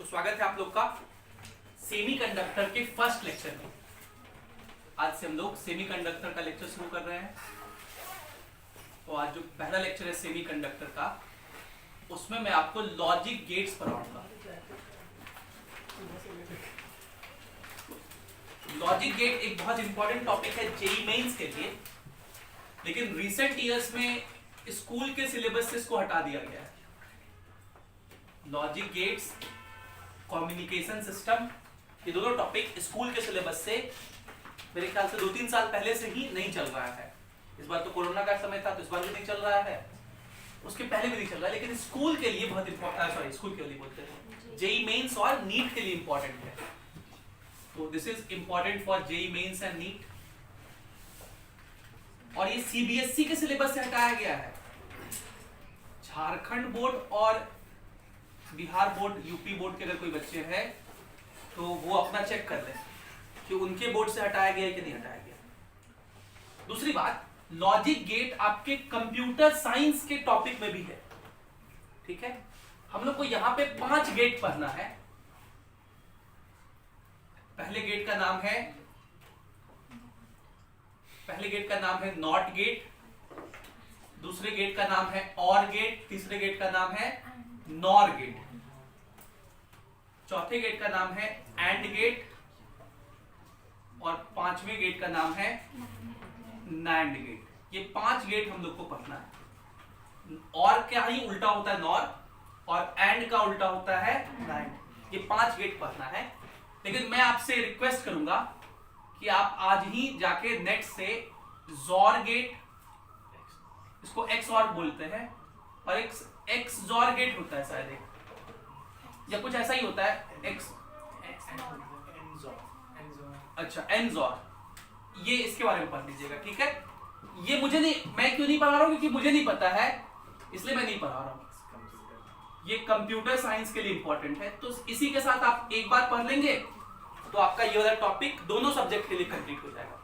स्वागत है आप लोग का सेमीकंडक्टर के फर्स्ट लेक्चर में। आज से हम लोग सेमीकंडक्टर का लेक्चर शुरू कर रहे हैं। तो आज जो पहला लेक्चर है सेमीकंडक्टर का, उसमें मैं आपको लॉजिक गेट्स पढ़ाऊंगा। लॉजिक गेट एक बहुत इंपॉर्टेंट टॉपिक है जेईई मेंस के लिए, लेकिन रिसेंट ईयर्स में स्कूल के सिलेबस से इसको हटा दिया गया है। लॉजिक गेट्स, कम्युनिकेशन सिस्टम, ये दोनों टॉपिक स्कूल के सिलेबस से मेरे ख्याल से 2-3 साल पहले से ही नहीं चल रहा है। इस बार तो कोरोना का समय था तो इस बार भी नहीं चल रहा है, उसके पहले भी नहीं चल रहा है, लेकिन स्कूल के लिए बहुत इंपॉर्टेंट, स्कूल के लिए बोलते हैं जेईई मेंस और नीट के लिए इंपॉर्टेंट है। तो this is important for JEE Mains and NEET. और ये सीबीएसई के सिलेबस से हटाया गया है। झारखंड बोर्ड और बिहार बोर्ड, यूपी बोर्ड के अगर कोई बच्चे हैं तो वो अपना चेक कर लें कि उनके बोर्ड से हटाया गया है कि नहीं हटाया गया। दूसरी बात, लॉजिक गेट आपके कंप्यूटर साइंस के टॉपिक में भी है, ठीक है। हम लोग को यहां पे 5 गेट पढ़ना है। पहले गेट का नाम है नॉट गेट, दूसरे गेट का नाम है और गेट, तीसरे गेट का नाम है नॉर गेट, चौथे गेट का नाम है एंड गेट और 5वें गेट का नाम है नैंड गेट। ये 5 गेट हम लोग को पढ़ना है। और क्या ही उल्टा होता है नॉर, और एंड का उल्टा होता है नैंड। ये 5 गेट पढ़ना है। लेकिन मैं आपसे रिक्वेस्ट करूंगा कि आप आज ही जाके नेट से जॉर गेट, इसको एक्स और बोलते हैं, और एक्स जॉर गेट होता है शायद एक, या कुछ ऐसा ही होता है एक्स, अच्छा एनजॉर, ये इसके बारे में पढ़ लीजिएगा, ठीक है। ये मुझे नहीं, मैं क्यों नहीं पढ़ा रहा हूं, क्योंकि मुझे नहीं पता है इसलिए मैं नहीं पढ़ा रहा हूं। ये कंप्यूटर साइंस के लिए इंपॉर्टेंट है, तो इसी के साथ आप एक बार पढ़ लेंगे तो आपका ये वाला टॉपिक दोनों सब्जेक्ट के लिए कंप्लीट हो जाएगा,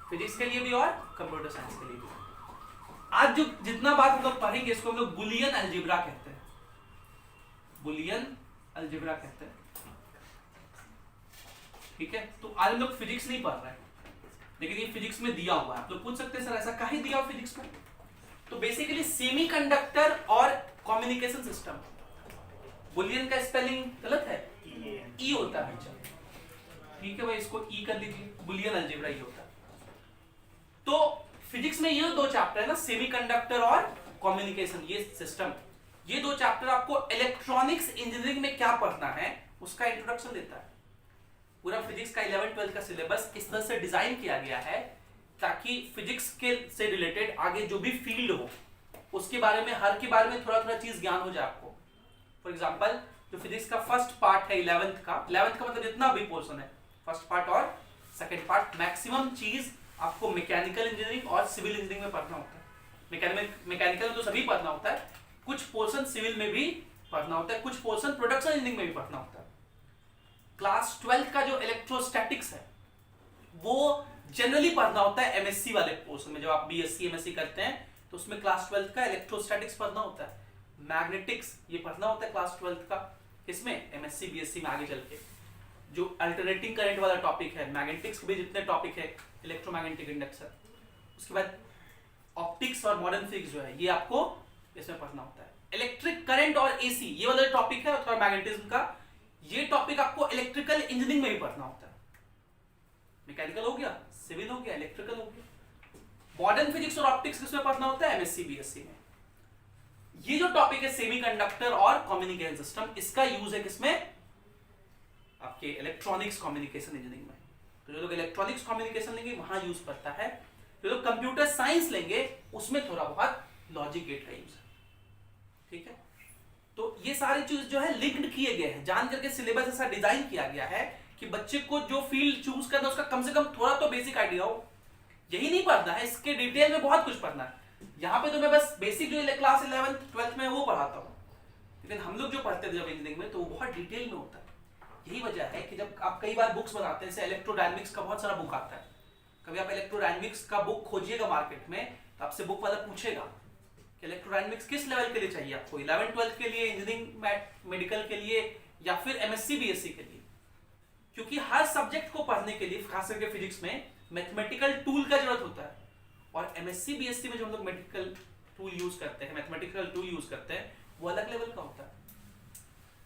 फिजिक्स के लिए भी और कंप्यूटर साइंस के लिए भी। आज जो जितना बात हम लोग पढ़ेंगे इसको हम लोग बुलियन अलजेब्रा कहते हैं। बुलियन अलजेब्रा कहते हैं, ठीक है। तो आज हम लोग फिजिक्स नहीं पढ़ रहे हैं, लेकिन ये फिजिक्स में दिया हुआ है। आप लोग पूछ सकते हैं सर ऐसा काहे दिया हुआ फिजिक्स में। तो बेसिकली सेमीकंडक्टर और कम्युनिकेशन सिस्टम, बुलियन का स्पेलिंग गलत है, ई होता है बच्चा, ठीक है भाई, इसको ई कर लीजिए, बुलियन अलजेब्रा ये होता है। तो फिजिक्स में ये 2 चैप्टर है ना, सेमीकंडक्टर और कम्युनिकेशन, ये सिस्टम, ये 2 चैप्टर आपको इलेक्ट्रॉनिक्स इंजीनियरिंग में क्या पढ़ना है उसका इंट्रोडक्शन देता है। पूरा फिजिक्स का 11-12 का सिलेबस इस तरह से डिजाइन किया गया है ताकि फिजिक्स के से रिलेटेड आगे जो भी फील्ड हो उसके बारे में, हर के बारे में थोड़ा थोड़ा चीज ज्ञान हो जाए आपको। फॉर एग्जांपल जो फिजिक्स का फर्स्ट पार्ट है 11th का मतलब जितना भी पोर्शन है, फर्स्ट पार्ट और सेकेंड पार्ट, मैक्सिमम चीज आपको मैकेनिकल इंजीनियरिंग और सिविल इंजीनियरिंग में पढ़ना होता है। मैकेनिकल में तो सभी पढ़ना होता है, कुछ पोर्शन सिविल में भी पढ़ना होता है, कुछ पोर्शन प्रोडक्शन इंजीनियरिंग में भी पढ़ना होता है। क्लास 12 का जो इलेक्ट्रोस्टैटिक्स है वो जनरली पढ़ना होता है एमएससी वाले पोर्शन में। जब आप बीएससी एमएससी करते हैं तो उसमें क्लास 12 का इलेक्ट्रोस्टैटिक्स पढ़ना होता है। मैग्नेटिक्स ये पढ़ना होता है क्लास 12 का, इसमें एमएससी बीएससी में आगे चल के। जो अल्टरनेटिंग करंट वाला टॉपिक है, मैग्नेटिक्स के भी जितने टॉपिक है, इलेक्ट्रोमैग्नेटिक इंडक्शन, उसके बाद ऑप्टिक्स और मॉडर्न फिजिक्स जो है ये आपको इसमें पढ़ना होता है। इलेक्ट्रिक करंट और एसी ये वाला टॉपिक है, और मैग्नेटिज्म का ये टॉपिक आपको इलेक्ट्रिकल इंजीनियरिंग में भी पढ़ना होता है। मैकेनिकल हो गया, सिविल हो गया, इलेक्ट्रिकल हो गया। मॉडर्न फिजिक्स और ऑप्टिक्स किसमें पढ़ना होता है, एमएससी बीएससी में। ये जो टॉपिक है सेमीकंडक्टर और कम्युनिकेशन सिस्टम, इसका यूज है किसमें, आपके इलेक्ट्रॉनिक्स कम्युनिकेशन इंजीनियरिंग में। तो जो लोग इलेक्ट्रॉनिक्स कम्युनिकेशन लेंगे वहां यूज पड़ता है, जो लोग कंप्यूटर साइंस लेंगे उसमें थोड़ा बहुत लॉजिक गेट का यूज है, ठीक है। तो ये सारी चीज जो है लिंक्ड किए गए हैं, जान करके सिलेबस ऐसा डिजाइन किया गया है कि बच्चे को जो फील्ड चूज करना है उसका कम से कम थोड़ा तो बेसिक आइडिया हो। यही नहीं पढ़ना है, इसके डिटेल में बहुत कुछ पढ़ना है। यहाँ पे तो मैं बस बेसिक जो क्लास 11th 12th में वो पढ़ाता हूँ, लेकिन हम लोग जो पढ़ते थे जब इंजीनियरिंग में तो वो बहुत डिटेल में होता है। यही वजह है कि जब आप कई बार बुक्स बनाते हैं, जैसे इलेक्ट्रोडायनेमिक्स का बहुत सारा बुक आता है, कभी आप इलेक्ट्रोडायनेमिक्स का बुक खोजिएगा मार्केट में तो आपसे बुक वाला पूछेगा कि इलेक्ट्रोडायनेमिक्स किस लेवल के लिए चाहिए आपको, 11th 12th के लिए, इंजीनियरिंग मेडिकल के लिए, या फिर एमएससी बीएससी के लिए, क्योंकि हर सब्जेक्ट को पढ़ने के लिए खास करके फिजिक्स में मैथमेटिकल टूल का जरूरत होता है। और एमएससी बीएससी में जो हम लोग मैथमेटिकल टूल यूज करते हैं वो अलग लेवल का होता है।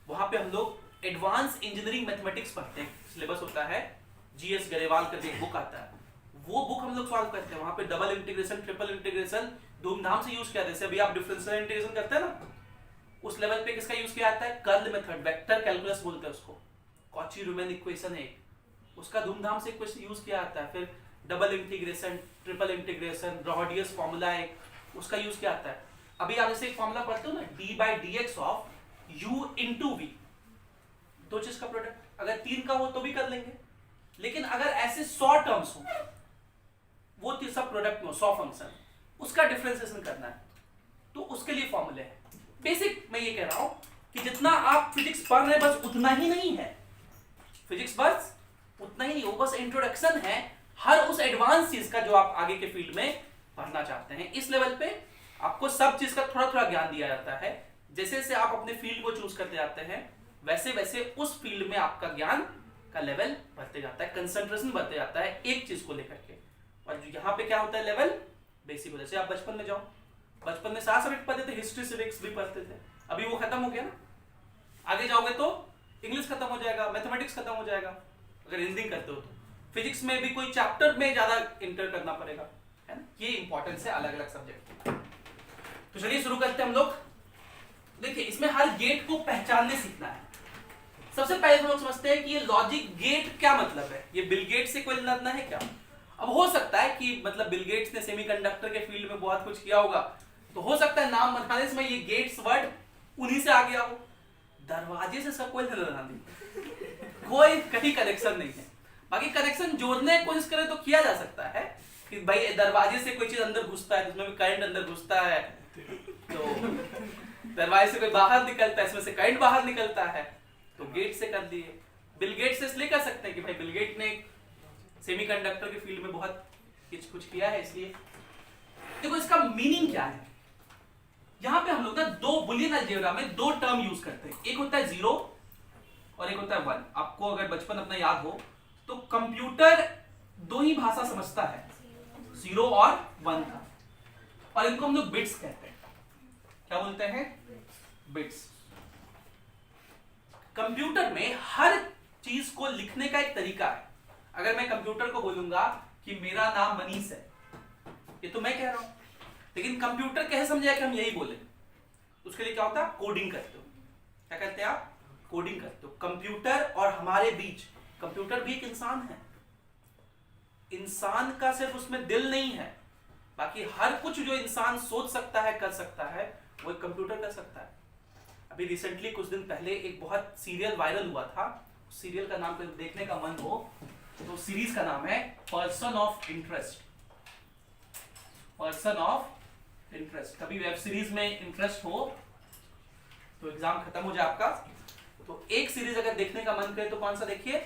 वहां पे हम लोग एडवांस इंजीनियरिंग मैथमेटिक्स पढ़ते हैं, सिलेबस होता है, जीएस गरेवाल करके एक बुक आता है, वो बुक हम लोग सॉल्व करते हैं। वहां पे डबल इंटीग्रेशन, ट्रिपल इंटीग्रेशन धूमधाम से यूज किया जाता है। जैसे अभी आप डिफरेंशियल इंटीग्रेशन करते हैं ना, उस लेवल पे किसका यूज किया जाता है? कर्ल मेथड, वेक्टर कैलकुलस बोलते हैं उसको, कॉची रीमैन इक्वेशन है उसका धूमधाम से यूज किया जाता है। फिर डबल इंटीग्रेशन, ट्रिपल इंटीग्रेशन, ब्रॉडियस फॉर्मूला है उसका यूज किया जाता है। अभी आप जैसे एक फॉर्मूला पढ़ते हो ना, d/dx of u into v, दो चीज का प्रोडक्ट, अगर 3 का हो तो भी कर लेंगे, लेकिन अगर ऐसे 100 टर्म्स हो, वो सब प्रोडक्ट में 100 फंक्शन, उसका डिफरेंशिएशन करना है, तो उसके लिए फॉर्मूले है। बेसिक मैं ये कह रहा हूं कि जितना आप फिजिक्स पढ़ रहे हैं बस उतना ही नहीं है, फिजिक्स बस उतना ही नहीं, वो बस इंट्रोडक्शन है हर उस एडवांस चीज का जो आप आगे के फील्ड में पढ़ना चाहते हैं। इस लेवल पे आपको सब चीज का थोड़ा थोड़ा ज्ञान दिया जाता है। जैसे जैसे आप अपने फील्ड को चूज करते जाते हैं, वैसे वैसे उस फील्ड में आपका ज्ञान का लेवल बढ़ते जाता है, कंसंट्रेशन बढ़ते जाता है एक चीज को लेकर के। और यहाँ पे क्या होता है, लेवल बेसिक होता है। जैसे आप बचपन में जाओ, बचपन में सारा सब्जेक्ट पढ़ते थे, हिस्ट्री सिविक्स भी पढ़ते थे, अभी वो खत्म हो गया ना। आगे जाओगे तो इंग्लिश खत्म हो जाएगा, मैथमेटिक्स खत्म हो जाएगा, अगर इंजीनियरिंग करते हो तो फिजिक्स में भी कोई चैप्टर में ज्यादा इंटर करना पड़ेगा, है ना। ये इंपॉर्टेंस है अलग अलग सब्जेक्ट। तो चलिए शुरू करते हैं हम लोग। देखिए इसमें हर गेट को पहचानने सीखना है। सबसे पहले हम लोग समझते हैं कि ये लॉजिक गेट क्या मतलब है। ये बिल गेट से कोई लेना है क्या? अब हो सकता है कि मतलब बिल गेट्स ने सेमीकंडक्टर के फील्ड में बहुत कुछ किया होगा, तो हो सकता है नाम बताने में ये गेट्स वर्ड उन्हीं से आ गया हो। दरवाजे से सब कोई लेना नहीं, कोई कहीं कनेक्शन नहीं है। बाकी कनेक्शन जोड़ने की कोशिश करें तो किया जा सकता है कि भाई दरवाजे से कोई चीज अंदर घुसता है, उसमें भी करंट अंदर घुसता है, तो दरवाजे से कोई बाहर निकलता है, इसमें से करंट बाहर निकलता है, तो गेट से कर दिए। बिल गेट से इसलिए कर सकते हैं कि भाई बिल गेट ने सेमीकंडक्टर के फील्ड में बहुत कुछ किया है, इसलिए। देखो इसका मीनिंग क्या है। यहां पे हम लोग ना दो बुलियन अलजेब्रा में दो टर्म यूज करते हैं, एक होता है 0 और एक होता है 1। आपको अगर बचपन अपना याद हो तो कंप्यूटर दो ही भाषा समझता है, 0 और 1 का, और इनको हम लोग बिट्स कहते हैं। क्या बोलते हैं? बिट्स। कंप्यूटर में हर चीज को लिखने का एक तरीका है। अगर मैं कंप्यूटर को बोलूंगा कि मेरा नाम मनीष है, ये तो मैं कह रहा हूं, लेकिन कंप्यूटर कैसे समझेगा कि हम यही बोले? उसके लिए क्या होता है? कोडिंग करते हो। क्या करते हैं आप? कोडिंग करते हो। कंप्यूटर और हमारे बीच, कंप्यूटर भी एक इंसान है, इंसान का सिर्फ उसमें दिल नहीं है, बाकी हर कुछ जो इंसान सोच सकता है, कर सकता है, वो एक कंप्यूटर कर सकता है। अभी रिसेंटली कुछ दिन पहले एक बहुत सीरियल वायरल हुआ था, सीरियल का नाम देखने का मन हो तो सीरीज का नाम है person of interest. Person of interest. कभी वेब सीरीज में इंटरेस्ट हो तो एग्जाम खत्म हो जाए आपका, तो एक सीरीज अगर देखने का मन करे तो कौन सा देखिए?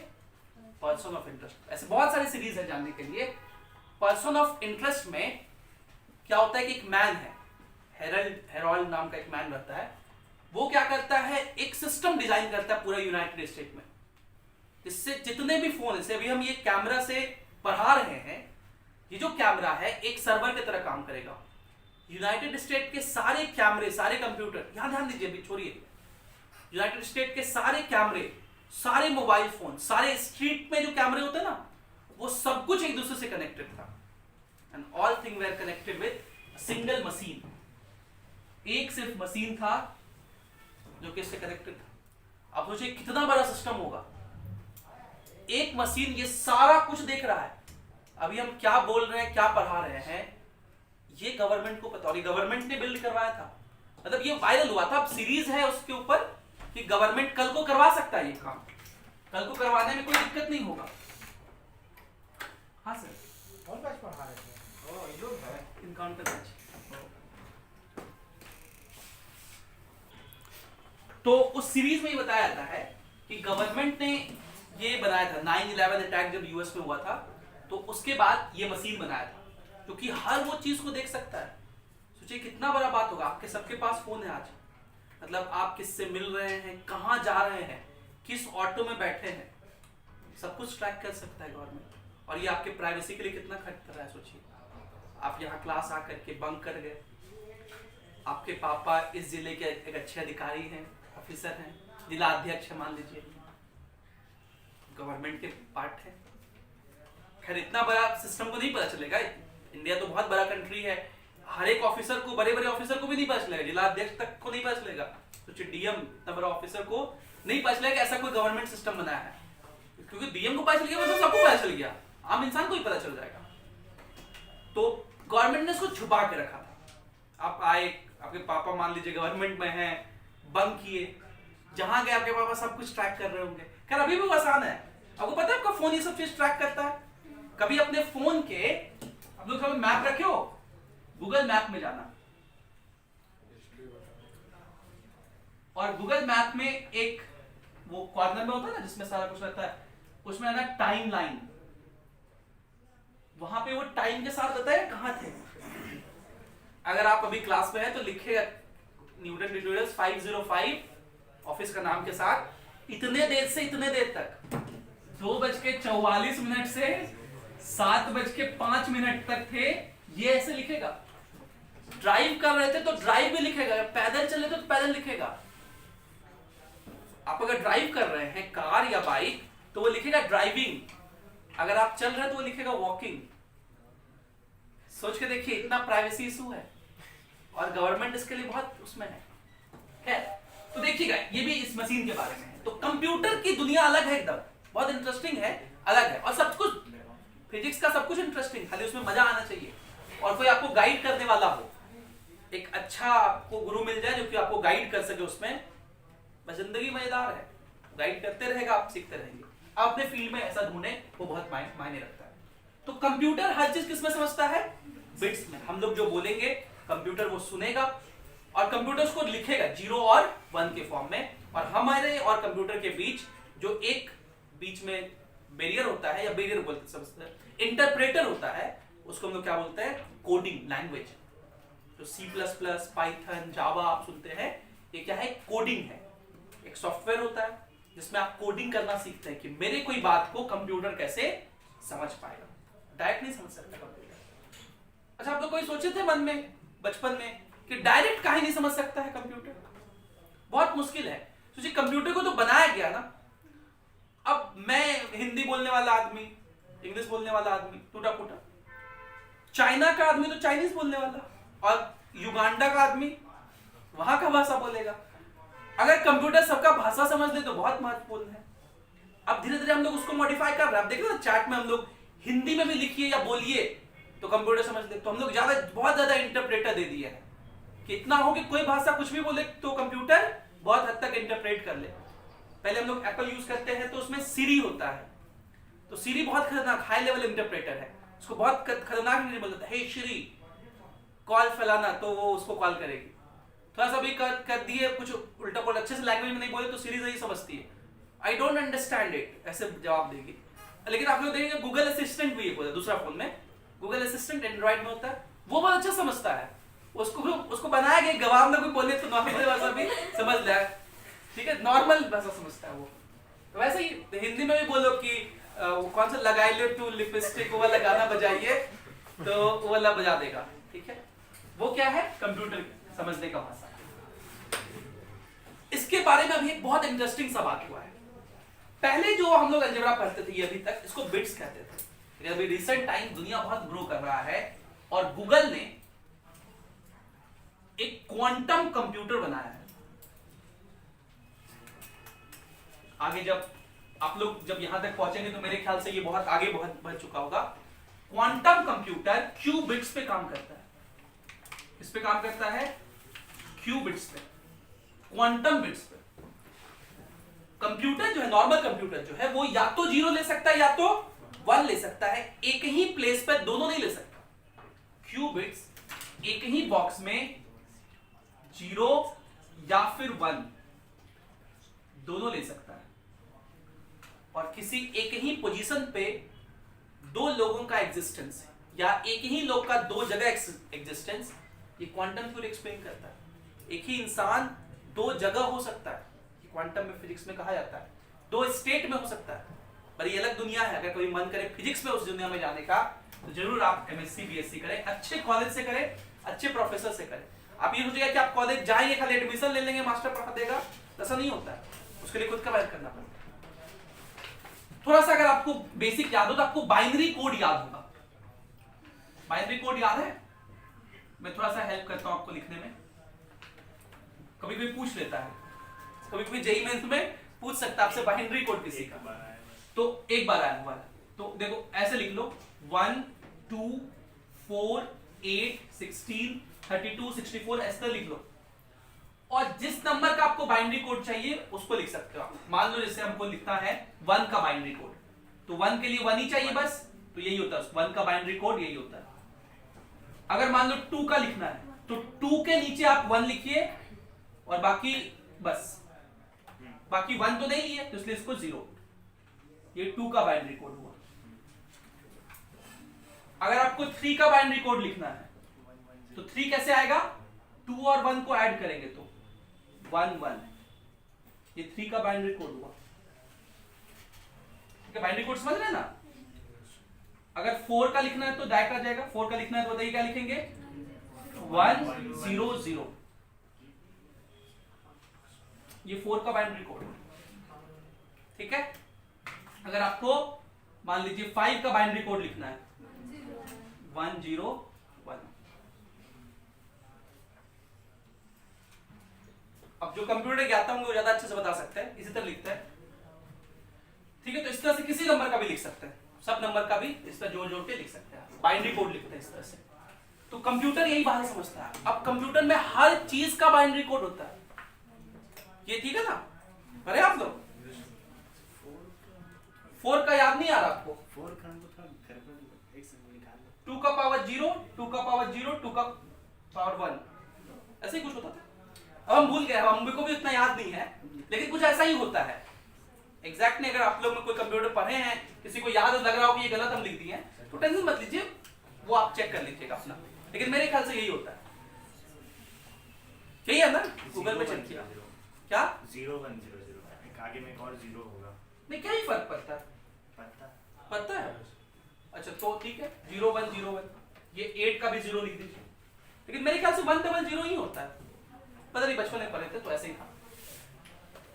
Person of interest. ऐसे बहुत सारी सीरीज है जानने के लिए। पर्सन ऑफ इंटरेस्ट में क्या होता है कि एक मैन है, हेरोल्ड नाम का एक मैन रहता है, वो क्या करता है, एक सिस्टम डिजाइन करता है पूरा यूनाइटेड स्टेट में, जिससे जितने भी फोन, जैसे अभी हम ये कैमरा से पढ़ा रहे हैं, ये जो कैमरा है एक सर्वर की तरह काम करेगा। यूनाइटेड स्टेट के सारे कैमरे, सारे कंप्यूटर, यहां ध्यान दीजिए, अभी छोड़िए, यूनाइटेड स्टेट के सारे कैमरे, सारे मोबाइल फोन, सारे स्ट्रीट में जो कैमरे होते हैं ना, वो सब कुछ एक दूसरे से कनेक्टेड था। And all thing were connected with single machine. एक सिर्फ मशीन था जो कि इससे कनेक्टेड था। अब सोचिए कितना बड़ा सिस्टम होगा, एक मशीन ये सारा कुछ देख रहा है। अभी हम क्या बोल रहे हैं, क्या पढ़ा रहे हैं, ये गवर्नमेंट को पता, और ये गवर्नमेंट ने बिल्ड करवाया था। मतलब ये वायरल हुआ था। अब सीरीज है उसके ऊपर कि गवर्नमेंट कल को करवा सकता है ये काम, कल को करवाने में कोई दिक्कत नहीं होगा। हाँ सर, कौन बैच पढ़ा रहे थे? ओह ये लोग है इनकाउंटर बैच। तो उस सीरीज में ये बताया जाता है कि गवर्नमेंट ने ये बनाया था। 9/11 अटैक जब यूएस में हुआ था, तो उसके बाद ये मशीन बनाया था, क्योंकि हर वो चीज को देख सकता है। सोचिए कितना बड़ा बात होगा। आपके सबके पास फोन है आज, मतलब आप किससे मिल रहे हैं, कहां जा रहे हैं, किस ऑटो में बैठे हैं, सब कुछ ट्रैक कर सकता है गवर्नमेंट। और ये आपके प्राइवेसी के लिए कितना खर्च कर रहा है सोचिए। आप यहाँ क्लास आकर के बंक कर गए, आपके पापा इस जिले के एक अच्छे अधिकारी हैं, ऑफिसर हैं, जिला अध्यक्ष है मान लीजिए, गवर्नमेंट के पार्ट है। खैर इतना बड़ा सिस्टम को नहीं पता चलेगा, इंडिया तो बहुत बड़ा कंट्री है, हर एक ऑफिसर को, बड़े बड़े ऑफिसर को भी नहीं पता चलेगा, जिला अध्यक्ष तक को नहीं पता चलेगा, तो डीएम इतना बड़ा ऑफिसर को नहीं पता चलेगा ऐसा कोई गवर्नमेंट सिस्टम बनाया है। क्योंकि डीएम को पता चल गया मतलब सबको पता चल गया, आम इंसान को ही पता चल जाएगा। तो गवर्नमेंट ने इसको छुपा के रखा था। आप आए, आपके पापा मान लीजिए गवर्नमेंट में हैं, बंक किए, जहां गए आपके पापा सब कुछ ट्रैक कर रहे होंगे। खैर अभी भी वो आसान है, आपको पता है आपका फोन ये सब चीज ट्रैक करता है। कभी अपने फोन के आप लोग कभी मैप रखे हो, गूगल मैप में जाना, और गूगल मैप में एक वो कॉर्नर में होता है ना जिसमें सारा कुछ रहता है, उसमें है ना टाइम लाइन, वहां पे वो टाइम के साथ बताएगा कहां थे। अगर आप अभी क्लास में हैं तो लिखेगा न्यूटन ट्यूटोरियल्स 505 ऑफिस का नाम के साथ, इतने देर से इतने देर तक 2:44 से 7:05 तक थे, ये ऐसे लिखेगा। ड्राइव कर रहे थे तो ड्राइव भी लिखेगा, पैदल चले तो पैदल लिखेगा। आप अगर ड्राइव कर रहे हैं कार या बाइक तो वो लिखेगा ड्राइविंग, अगर आप चल रहे हैं तो वो लिखेगा वॉकिंग। सोच के देखिए इतना प्राइवेसी इशू है और गवर्नमेंट इसके लिए बहुत उसमें है। तो देखिएगा ये भी इस मशीन के बारे में है। तो कंप्यूटर की दुनिया अलग है एकदम, बहुत इंटरेस्टिंग है, अलग है। और सब कुछ फिजिक्स का सब कुछ इंटरेस्टिंग, खाली उसमें मजा आना चाहिए और कोई आपको गाइड करने वाला हो, एक अच्छा आपको गुरु मिल जाए जो कि आपको गाइड कर सके उसमें, बस जिंदगी मजेदार है। गाइड करते रहेगा, आप सीखते रहेंगे। आप अपने फील्ड में ऐसा ढूंढे, वो बहुत मायने रखता है। तो कंप्यूटर हर चीज किसमें समझता है? बिट्स में। हम लोग जो बोलेंगे कंप्यूटर वो सुनेगा और कंप्यूटर उसको लिखेगा 0 और 1 के फॉर्म में। और हमारे और कंप्यूटर के बीच जो एक बीच में बैरियर होता है, या बैरियर बोलते समझते हैं, इंटरप्रेटर होता है, उसको हम लोग क्या बोलते हैं? Coding language. जो C++, पाइथन, जावा आप सुनते हैं, ये क्या है? कोडिंग है। एक सॉफ्टवेयर होता है जिसमें आप कोडिंग करना सीखते हैं कि मेरे कोई बात को कंप्यूटर कैसे समझ पाएगा। डायरेक्ट नहीं समझ सकता कंप्यूटर। अच्छा, आप लोग कोई सोचे थे मन में बचपन में कि डायरेक्ट काहे नहीं समझ सकता है कंप्यूटर? बहुत मुश्किल है। सोचिए कंप्यूटर को तो बनाया गया ना, अब मैं हिंदी बोलने वाला आदमी, इंग्लिश बोलने वाला आदमी टूटा फूटा, चाइना का आदमी तो चाइनीज बोलने वाला, और युगांडा का आदमी वहां का भाषा बोलेगा। अगर कंप्यूटर सबका भाषा समझ ले तो बहुत महत्वपूर्ण है। अब धीरे धीरे हम लोग उसको मॉडिफाई कर रहे हैं। आप देखिए ना चैट में हम लोग हिंदी में भी लिखिए या बोलिए तो कंप्यूटर समझ ले। तो हम लोग बहुत ज्यादा इंटरप्रेटर दे दिया है कि इतना हो कि कोई भाषा कुछ भी बोले तो कंप्यूटर बहुत हद तक इंटरप्रेट कर ले। पहले हम लोग एप्पल यूज करते हैं तो उसमें सीरी होता है, तो सीरी बहुत खतरनाक हाई लेवल इंटरप्रेटर है, उसको बहुत खतरनाक नहीं बोलता, हे श्री कॉल फलाना, तो वो उसको कॉल करेगी। थोड़ा सा भी कर दिए कुछ उल्टा पुल्टा अच्छे से लैंग्वेज में नहीं बोले तो सीरीज यही समझती है, आई डोंट अंडरस्टैंड इट, ऐसे जवाब देगी। लेकिन आप लोग देखेंगे गूगल असिस्टेंट भी एक होता है दूसरा फोन में, गूगल असिस्टेंट एंड्रॉइड में होता है, वो बहुत अच्छा समझता है। उसको बनाया गया गवाह में कोई बोले तो नॉर्मल भाषा भी समझ ले, ठीक है, नॉर्मल भाषा समझता है वो। तो वैसे ही हिंदी में भी बोलो कि कौन सा लगाई लो टू लिपस्टिक, वो वाला गाना बजाइए तो वो वाला बजा देगा, ठीक है। वो क्या है? कंप्यूटर समझने का भाषा। इसके बारे में अभी एक बहुत इंटरेस्टिंग सा बात हुआ है। पहले जो हम लोग अलजेब्रा पढ़ते थे अभी तक इसको बिट्स कहते थे, लेकिन अभी रिसेंट टाइम दुनिया बहुत ग्रो कर रहा है और गूगल ने एक क्वांटम कंप्यूटर बनाया है। आगे जब आप लोग जब यहां तक पहुंचेंगे तो मेरे ख्याल से ये बहुत आगे बहुत बढ़ चुका होगा। क्वांटम कंप्यूटर क्यूबिट्स पे काम करता है। इस पे काम करता है क्यूबिट्स पे, क्वांटम बिट्स पे। कंप्यूटर जो है, नॉर्मल कंप्यूटर जो है, वो या तो 0 ले सकता है या तो 1 ले सकता है, एक ही प्लेस पर दोनों नहीं ले सकता। क्यूबिट्स एक ही बॉक्स में 0 या फिर 1 दोनों ले सकता है। और किसी एक ही पोजीशन पे दो लोगों का एग्जिस्टेंस या एक ही लोग का दो जगह एग्जिस्टेंस, ये क्वांटम थ्योरी एक्सप्लेन करता है। एक ही इंसान दो जगह हो सकता है, क्वांटम में फिजिक्स में कहा जाता है दो स्टेट में हो सकता है, पर ये अलग दुनिया है। अगर कोई मन करे फिजिक्स में उस दुनिया में जाने का तो जरूर आप एमएससी बीएससी करें, अच्छे कॉलेज से करें, अच्छे प्रोफेसर से करें। आप ये सोचिएगा कि आप कॉलेज जाएंगे खाली एडमिशन ले लेंगे मास्टर पढ़ा देगा, ऐसा नहीं होता है। उसके लिए खुद का मेहनत करना पड़ता है। थोड़ा सा अगर आपको बेसिक याद हो तो आपको बाइनरी कोड याद होगा। बाइनरी कोड याद है? मैं थोड़ा सा हेल्प करता हूं आपको लिखने में। कभी कोई पूछ लेता है, कभी कोई जेईई मेंस में पूछ सकता है आपसे बाइनरी कोड किसी का, तो एक बार आया हुआ है। तो देखो ऐसे लिख लो 1 2 4 8 16 32 64 ऐसे लिख लो, और जिस नंबर का आपको बाइनरी कोड चाहिए उसको लिख सकते हो आप। मान लो जैसे हमको लिखना है 1 का बाइनरी कोड, तो 1 के लिए 1 ही चाहिए बस, तो यही होता है 1 का बाइनरी कोड, यही होता है। अगर मान लो 2 का लिखना है तो 2 के नीचे आप 1 लिखिए और बाकी बस, बाकी 1 तो नहीं लिए तो इसलिए इसको 0, ये 2 का बाइनरी कोड हुआ। अगर आपको 3 का बाइनरी कोड लिखना है तो 3 कैसे आएगा? 2 और 1 को ऐड करेंगे तो 1 1, ये 3 का बाइनरी कोड हुआ। ठीक है, बाइनरी कोड समझ रहे हैं ना? अगर 4 का लिखना है तो डायरेक्ट आ जाएगा। 4 का लिखना है तो बताइए क्या लिखेंगे? 1 0 0, ये 4 का बाइनरी कोड है। ठीक है, अगर आपको मान लीजिए 5 का बाइनरी कोड लिखना है 1 0 1। अब जो कंप्यूटर ज्ञाता होंगे वो ज्यादा अच्छे से बता सकते हैं, इसी तरह लिखते हैं। ठीक है, तो इस तरह से किसी नंबर का भी लिख सकते हैं, सब नंबर का भी इस तरह जोड़ जोड़ के लिख सकते हैं, बाइनरी कोड लिखते हैं इस तरह से। तो कंप्यूटर यही बात समझता है। अब कंप्यूटर में हर चीज का बाइनरी कोड होता है, ये ठीक है ना? अरे आप लोग 4 का याद नहीं आ रहा आपको? 2 का पावर 0 2 का पावर 0 2 का पावर 1, ऐसे ही कुछ होता था। अब हम भूल गए, हमको भी उतना याद नहीं है, लेकिन कुछ ऐसा ही होता है। एग्जैक्ट नहीं, अगर आप लोग में कोई कंप्यूटर पढ़े हैं, किसी को याद लग रहा हो कि ये गलत हम लिख दिए हैं तो टेंशन मत लीजिए, वो आप चेक कर लीजिएगा अपना। लेकिन मेरे ख्याल से यही होता है, यही है ना? गूगल पे चेक किया क्या? 0 1 0 0, आगे में एक और 0 होगा। नहीं, क्या ही फर्क पड़ता है? पता है? अच्छा तो ठीक है, 0 1 0 1, ये 8 का भी 0 लिख दीजिए। लेकिन मेरे ख्याल से 1 0 0 ही होता है, पता नहीं, बचपन में पढ़े थे तो ऐसे ही था।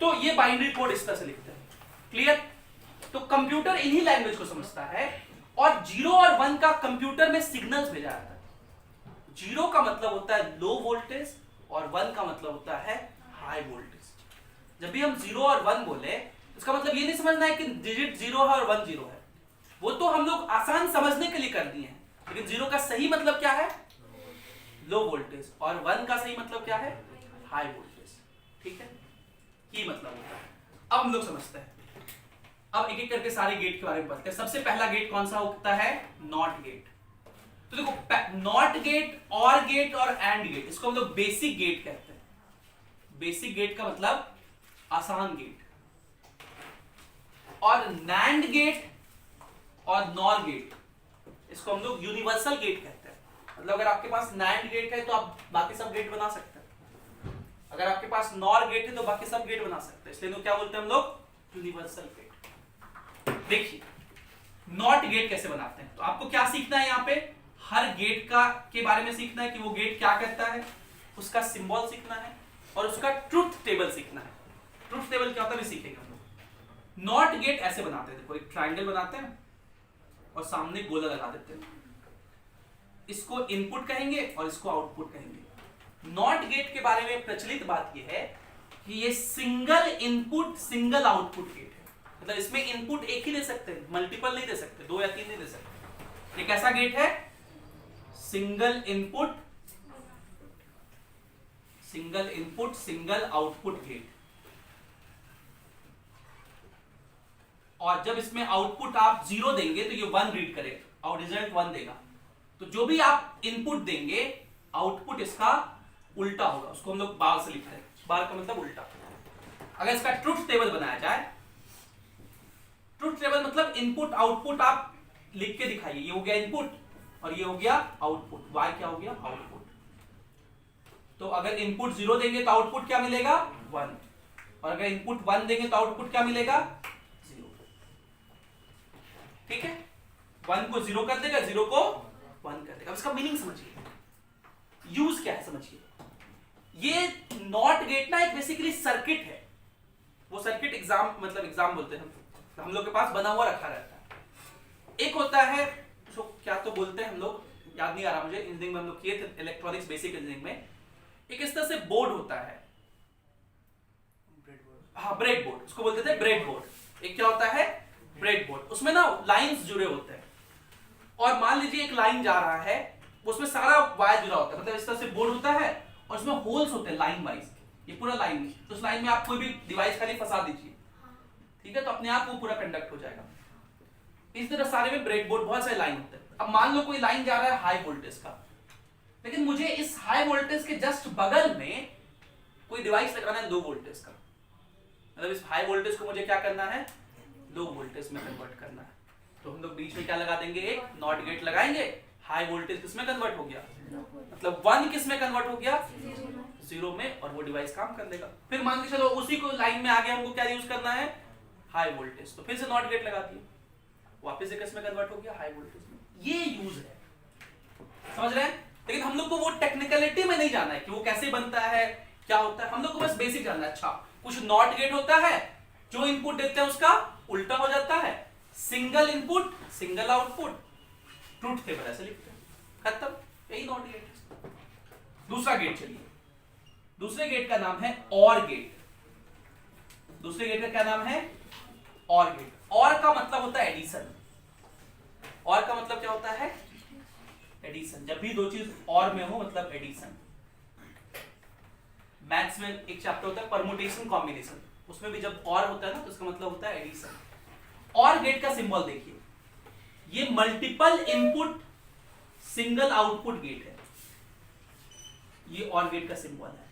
तो ये बाइनरी कोड इस तरह से लिखते हैं। क्लियर? तो कंप्यूटर इन्हीं लैंग्वेज को समझता है, और 0 और 1 का कंप्यूटर में सिग्नल्स भेजा जाता है। 0 का मतलब होता है लो वोल्टेज और 1 का मतलब होता है हाई वोल्टेज। जब भी हम 0 और 1 बोले उसका मतलब ये नहीं समझना है कि डिजिट 0 है और 1 0 है, वो तो हम लोग आसान समझने के लिए कर दिए हैं। लेकिन 0 का सही मतलब क्या है? लो वोल्टेज, और 1 का सही मतलब क्या है? High voltage. ठीक है, ये मतलब होता है। अब हम लोग समझते हैं, अब एक एक करके सारे गेट के बारे में पढ़ते हैं। सबसे पहला गेट कौन सा होता है? Not gate. तो देखो, नॉट गेट, और गेट और एंड गेट, इसको हम लोग बेसिक गेट कहते हैं। बेसिक गेट का मतलब आसान गेट। और नैंड गेट और नॉर गेट, इसको हम लोग यूनिवर्सल गेट कहते हैं। मतलब अगर आपके पास नैंड गेट है तो आप बाकी सब गेट बना सकते हैं, अगर आपके पास नॉर गेट है तो बाकी सब गेट बना सकते हैं, इसलिए तो क्या बोलते हैं हम लोग? Universal gate. देखिए नॉट गेट कैसे बनाते हैं। तो आपको क्या सीखना है यहाँ पे? हर गेट का के बारे में सीखना है कि वो गेट क्या कहता है, उसका सिंबल सीखना है, और उसका ट्रुथ टेबल सीखना है। ट्रुथ टेबल क्या होता है भी सीखेंगे हम लोग। नॉट गेट ऐसे बनाते हैं, देखो एक ट्रायंगल बनाते हैं और सामने गोला लगा देते हैं, इसको इनपुट कहेंगे और इसको आउटपुट कहेंगे। नॉट गेट के बारे में प्रचलित बात यह है कि ये single input single output gate है। मतलब इसमें इनपुट एक ही दे सकते हैं, मल्टीपल नहीं दे सकते, 2 या 3 नहीं दे सकते। ये कैसा गेट है? Single input single output gate. और जब इसमें आउटपुट आप 0 देंगे तो ये 1 रीड करेगा और रिजल्ट 1 देगा। तो जो भी आप इनपुट देंगे आउटपुट इसका उल्टा होगा, उसको हम लोग बार से लिखते हैं। बार का मतलब उल्टा। अगर इसका ट्रुथ टेबल बनाया जाए, ट्रुथ टेबल मतलब इनपुट आउटपुट आप लिख के दिखाइए, ये हो गया इनपुट और ये हो गया आउटपुट। y क्या हो गया? आउटपुट। तो अगर इनपुट 0 देंगे तो आउटपुट क्या मिलेगा? 1, और अगर इनपुट 1 देंगे तो आउटपुट क्या मिलेगा? ठीक है, 1 को 0 कर देगा, 0 को 1 कर देगा। अब इसका मीनिंग समझिए, यूज क्या है समझिए। ये नॉट गेट ना एक बेसिकली सर्किट है। वो सर्किट एग्जाम मतलब एग्जाम बोलते हैं हम लोग के पास बना हुआ रखा रहता है। एक होता है उसको क्या तो बोलते हैं हम लोग, याद नहीं आ रहा मुझे, इंजीनियरिंग में हम लोग किए थे, इलेक्ट्रॉनिक्स बेसिक इंजीनियरिंग में। एक इस तरह से बोर्ड होता है, हाँ ब्रेड बोर्ड, उसको बोलते थे ब्रेड बोर्ड। एक क्या होता है, ब्रेड बोर्ड। उसमें ना लाइंस जुड़े होते हैं, और मान लीजिए एक लाइन जा रहा है, उसमें सारा वायर जुड़ा होता है, मतलब इस तरह से बोर्ड होता है और उसमें होल्स होते हैं लाइन वाइज, ये पूरा लाइन। तो उस लाइन में आप कोई भी डिवाइस खाली फंसा दीजिए, ठीक है, तो अपने आप वो पूरा कंडक्ट हो जाएगा। इस तरह सारे में ब्रेड बोर्ड बहुत सारे लाइन होते हैं। अब मान लो कोई लाइन जा रहा है हाई वोल्टेज का, लेकिन मुझे इस हाई वोल्टेज के जस्ट बगल में कोई डिवाइस लगाना है लो वोल्टेज का, मतलब इस हाई वोल्टेज को मुझे क्या करना है, लो वोल्टेज में कन्वर्ट करना है। तो हम लोग बीच में क्या लगा देंगे, एक नॉट गेट लगाएंगे। हाई वोल्टेज किस में कन्वर्ट हो गया, मतलब 1 किस में कन्वर्ट हो गया, 0 में, और वो डिवाइस काम कर लेगा। फिर मान के चलो उसी को लाइन में आगे हमको क्या यूज करना है, हाई वोल्टेज, तो फिर से नॉट गेट लगा दिए, वापस से किस में कन्वर्ट हो गया, हाई वोल्टेज में। ये यूज है, समझ रहे हैं। लेकिन हम लोग को वो टेक्निकलिटी में नहीं जाना है कि वो कैसे बनता है, क्या होता है। हम लोग को बस बेसिक जानना है। अच्छा, कुछ नॉट गेट होता है, जो इनपुट देते हैं उसका उल्टा हो जाता है, single input single output, truth table ऐसे लिखते हैं, खत्म, यही नॉट गेट। दूसरा गेट, चलिए दूसरे गेट का नाम है और गेट। दूसरे गेट का क्या नाम है, और गेट। और का मतलब होता है एडिशन। और का मतलब क्या होता है, एडिशन। जब भी दो चीज और में हो मतलब एडिशन। मैथ्स में एक चैप्टर होता है परमुटेशन कॉम्बिनेशन, उसमें भी जब और होता है ना तो उसका मतलब होता है एडिशन। और गेट का सिंबल देखिए, ये multiple input single output gate है, ये और गेट का सिंबल है,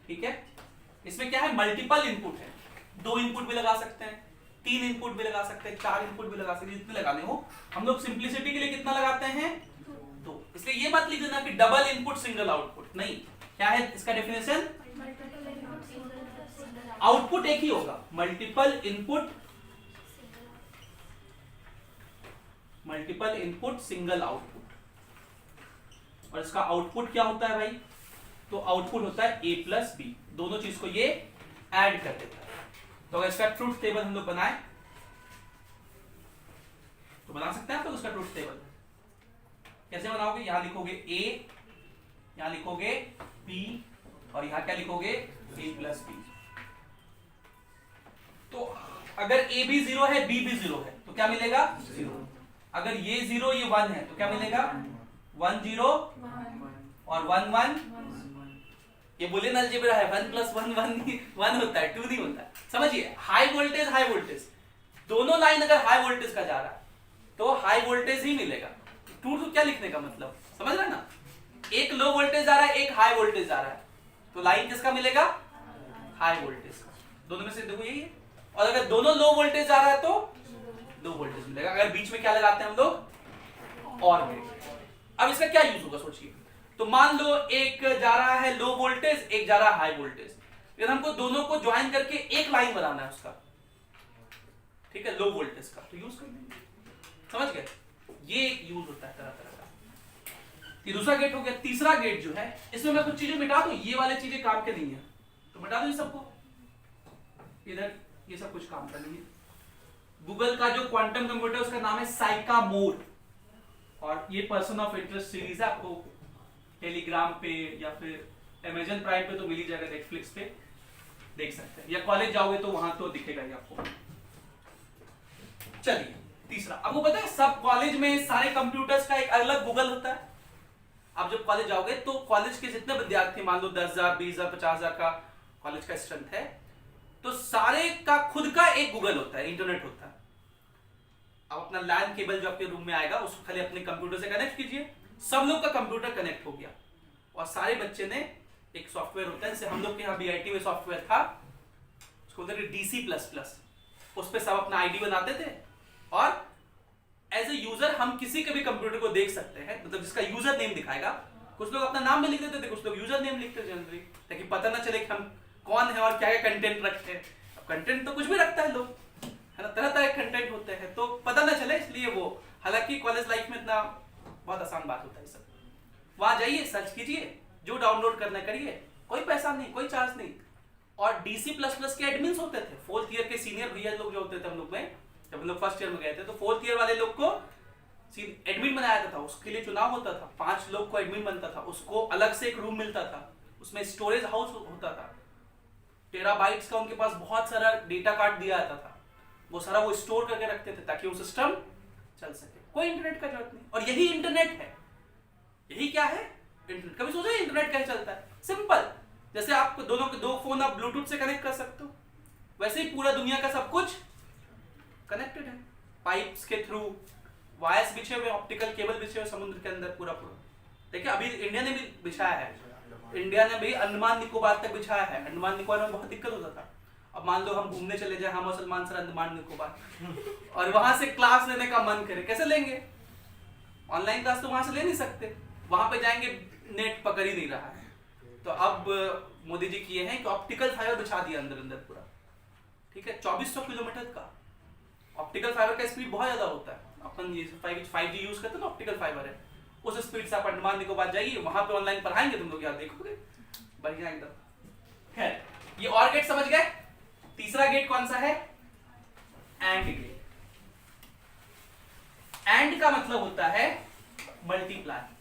ठीक है। इसमें क्या है, मल्टीपल इनपुट है, 2 इनपुट भी लगा सकते हैं, 3 इनपुट भी लगा सकते हैं, 4 इनपुट भी लगा सकते हैं, जितने लगाने हो। हम लोग सिंप्लिसिटी के लिए कितना लगाते हैं, 2। इसलिए ये मत लिख देना कि डबल इनपुट सिंगल आउटपुट, नहीं। क्या है इसका डेफिनेशन, आउटपुट एक ही होगा, मल्टीपल इनपुट सिंगल आउटपुट। और इसका आउटपुट क्या होता है भाई, तो आउटपुट होता है a प्लस बी, दोनों चीज को ये ऐड कर देता है। तो अगर इसका ट्रुथ टेबल हम लोग बनाए तो बना सकते हैं आप लोग उसका ट्रुथ टेबल। कैसे बनाओगे, यहां लिखोगे a, यहां लिखोगे b, और यहां क्या लिखोगे, a प्लस बी। तो अगर a भी 0 है, b भी 0 है, तो क्या मिलेगा, 0। अगर ये 0 ये 1 है तो क्या मिलेगा, 1 0 और 1 1। ये बुलियन अलजेब्रा है, 1 प्लस 1 1 होता है, 2 नहीं होता। समझिए, हाई वोल्टेज दोनों लाइन अगर हाई वोल्टेज का जा रहा है तो हाई वोल्टेज ही मिलेगा। 2 तो क्या लिखने का मतलब, समझ रहे ना। एक लो वोल्टेज जा रहा है, एक हाई वोल्टेज जा रहा है, तो लाइन किसका मिलेगा, हाई वोल्टेज का। दोनों में से देखो यही है। और अगर दोनों लो वोल्टेज जा रहा है तो लो वोल्टेज मिलेगा। अगर बीच में क्या लगाते हैं हम लोग, और गेट। अब इसका क्या यूज होगा सोचिए। तो मान लो एक जा रहा है लो वोल्टेज, एक जा रहा है हाई वोल्टेज, लेकिन हमको दोनों को ज्वाइन करके एक लाइन बनाना है उसका, ठीक है, लो वोल्टेज का, तो यूज कर लेंगे। समझ गए, ये यूज होता है तरह तरह का। ये दूसरा गेट हो गया। तीसरा गेट जो है, इसमें मैं कुछ चीजें मिटा दूं, ये वाली चीजें काम के नहीं है तो मिटा दूं सबको, इधर ये सब कुछ काम का नहीं है। गूगल का जो क्वांटम कंप्यूटर उसका नाम है साइकामोर, और ये पर्सन ऑफ इंटरेस्ट सीरीज है, आपको टेलीग्राम पे या फिर अमेजन प्राइम पे तो मिल ही जाएगा, नेटफ्लिक्स पे देख सकते हैं, या कॉलेज जाओगे तो वहां तो दिखेगा ही आपको। चलिए तीसरा, आपको पता है सब कॉलेज में सारे कंप्यूटर्स का एक अलग गूगल होता है। आप जब कॉलेज जाओगे तो कॉलेज के जितने विद्यार्थी, मान लो 10,000 20,000 50,000 का कॉलेज का स्ट्रेंथ है, तो सारे का खुद का एक गूगल होता है, इंटरनेट होता है। आप अपना लैन केबल जो आपके रूम में आएगा उसको खाली अपने कंप्यूटर से कनेक्ट कीजिए, सब लोग का कंप्यूटर कनेक्ट हो गया, और सारे बच्चे ने एक सॉफ्टवेयर होता है, जैसे हम लोग के यहाँ बीआईटी में सॉफ्टवेयर था, उसको बोलते थे DC++, उस पर सब अपना आईडी बनाते थे, और एज ए यूजर हम किसी के भी कंप्यूटर को देख सकते हैं, मतलब जिसका यूजर नेम दिखाएगा। कुछ लोग अपना नाम में लिख देते थे, कुछ लोग यूजर नेम लिखते थे जनरली, ताकि पता ना चले कि हम कौन है और क्या क्या कंटेंट रखते हैं। अब कंटेंट तो कुछ भी रखता है लोग, है है ना, तरह तरह के कंटेंट होते हैं तो पता ना चले, इसलिए वो, हालांकि कॉलेज लाइफ में इतना बहुत आसान बात होता है सब। वहां जाइए, सर्च कीजिए, जो डाउनलोड करना करिए, कोई पैसा नहीं, कोई चार्ज नहीं। और DC++ के एडमिन्स होते थे, 4th ईयर के सीनियर भैया लोग जो होते थे हम लोग में, जब हम लोग फर्स्ट ईयर में गए थे तो 4th ईयर वाले लोग को एडमिन बनाया जाता था, उसके लिए चुनाव होता था, 5 लोग को एडमिन बनता था, उसको अलग से एक रूम मिलता था, उसमें स्टोरेज हाउस होता था, टेराबाइट्स का उनके पास बहुत सारा डेटा कार्ड दिया जाता था, वो सारा वो स्टोर करके रखते थे ताकि वो सिस्टम चल सके, कोई इंटरनेट का जरूरत नहीं। और यही इंटरनेट है, यही क्या है इंटरनेट। कभी सोचा इंटरनेट कैसे चलता है? सिंपल, जैसे आप दोनों के 2 फोन आप ब्लूटूथ से कनेक्ट कर सकते हो, वैसे ही पूरा दुनिया का सब कुछ कनेक्टेड है, पाइप्स के थ्रू, वायर्स बिछे हुए, ऑप्टिकल केबल बिछे हुए समुद्र के अंदर पूरा पूरा। देखिए अभी इंडिया ने भी बिछाया है, इंडिया ने भी अंडमान निकोबार तक बिछाया है। अंडमान निकोबार में बहुत दिक्कत होता था, अब मान लो हम घूमने चले जाए, हम मुसलमान सर अंडमान निकोबार और वहां से क्लास लेने का मन करे, कैसे लेंगे? ऑनलाइन क्लास तो वहां से ले नहीं सकते, वहां पे जाएंगे नेट पकड़ ही नहीं रहा है। तो अब मोदी जी किए हैं कि ऑप्टिकल फाइबर बिछा दिया अंदर अंदर पूरा, ठीक है, 2400 किलोमीटर का ऑप्टिकल फाइबर का स्पीड बहुत ज्यादा होता है। अपन ये 5G यूज करते हैं ना, ऑप्टिकल फाइबर है, उस स्पीड से आप अंडमान निकोबार जाइए, वहां पे ऑनलाइन पढ़ाएंगे तुम लोग, यार देखोगे बढ़िया एकदम। खैर, ये और गेट समझ गए। तीसरा गेट कौन सा है? AND gate. एंड का मतलब होता है मल्टीप्लाई।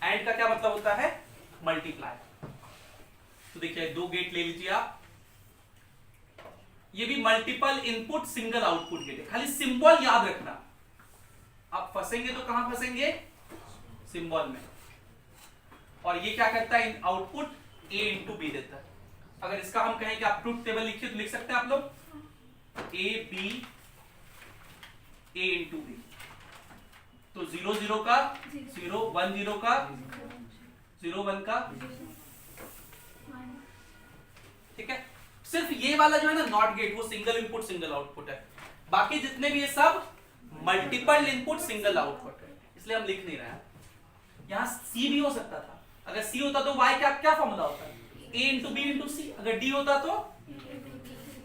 एंड का क्या मतलब होता है? मल्टीप्लाई। तो देखिए 2 गेट ले लीजिए आप, ये भी multiple input single output gate है, खाली सिंबल याद रखना। आप फंसेंगे तो कहां फंसेंगे? सिंबल में। और ये क्या करता है? आउटपुट A इंटू बी देता है। अगर इसका हम कहें कि आप ट्रुथ टेबल लिखिए तो लिख सकते हैं आप लोग A B A into B. तो 0 0 का 0, 1 0 का 0, 1 का, ठीक है। सिर्फ ये वाला जो है ना नॉट गेट, वो सिंगल इनपुट सिंगल आउटपुट है, बाकी जितने भी ये सब मल्टीपल इनपुट सिंगल आउटपुट है, इसलिए हम लिख नहीं रहे हैं। यहां C भी हो सकता था, अगर C होता तो Y का क्या फॉर्मूला होता है? A into B into C. अगर D होता तो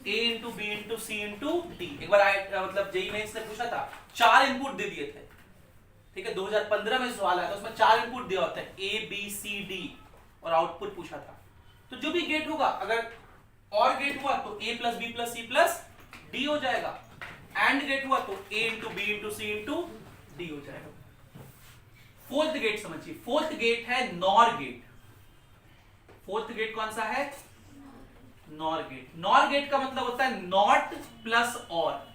A into B into C into D। एक बार मतलब जेईई मेंस ने पूछा था, 4 इनपुट दे दिए थे, ठीक है, 2015 में सवाल आया था, उसमें 4 इनपुट दिया होता है A B C D और आउटपुट पूछा था। तो जो भी गेट होगा, अगर और गेट हुआ तो A plus B plus C plus D हो जाएगा, एंड गेट हुआ तो A into B into C into D हो जाएगा। फोर्थ गेट समझिए, फोर्थ गेट है नॉर गेट। फोर्थ गेट कौन सा है? NOR gate. नॉर गेट का मतलब होता है नॉट प्लस और।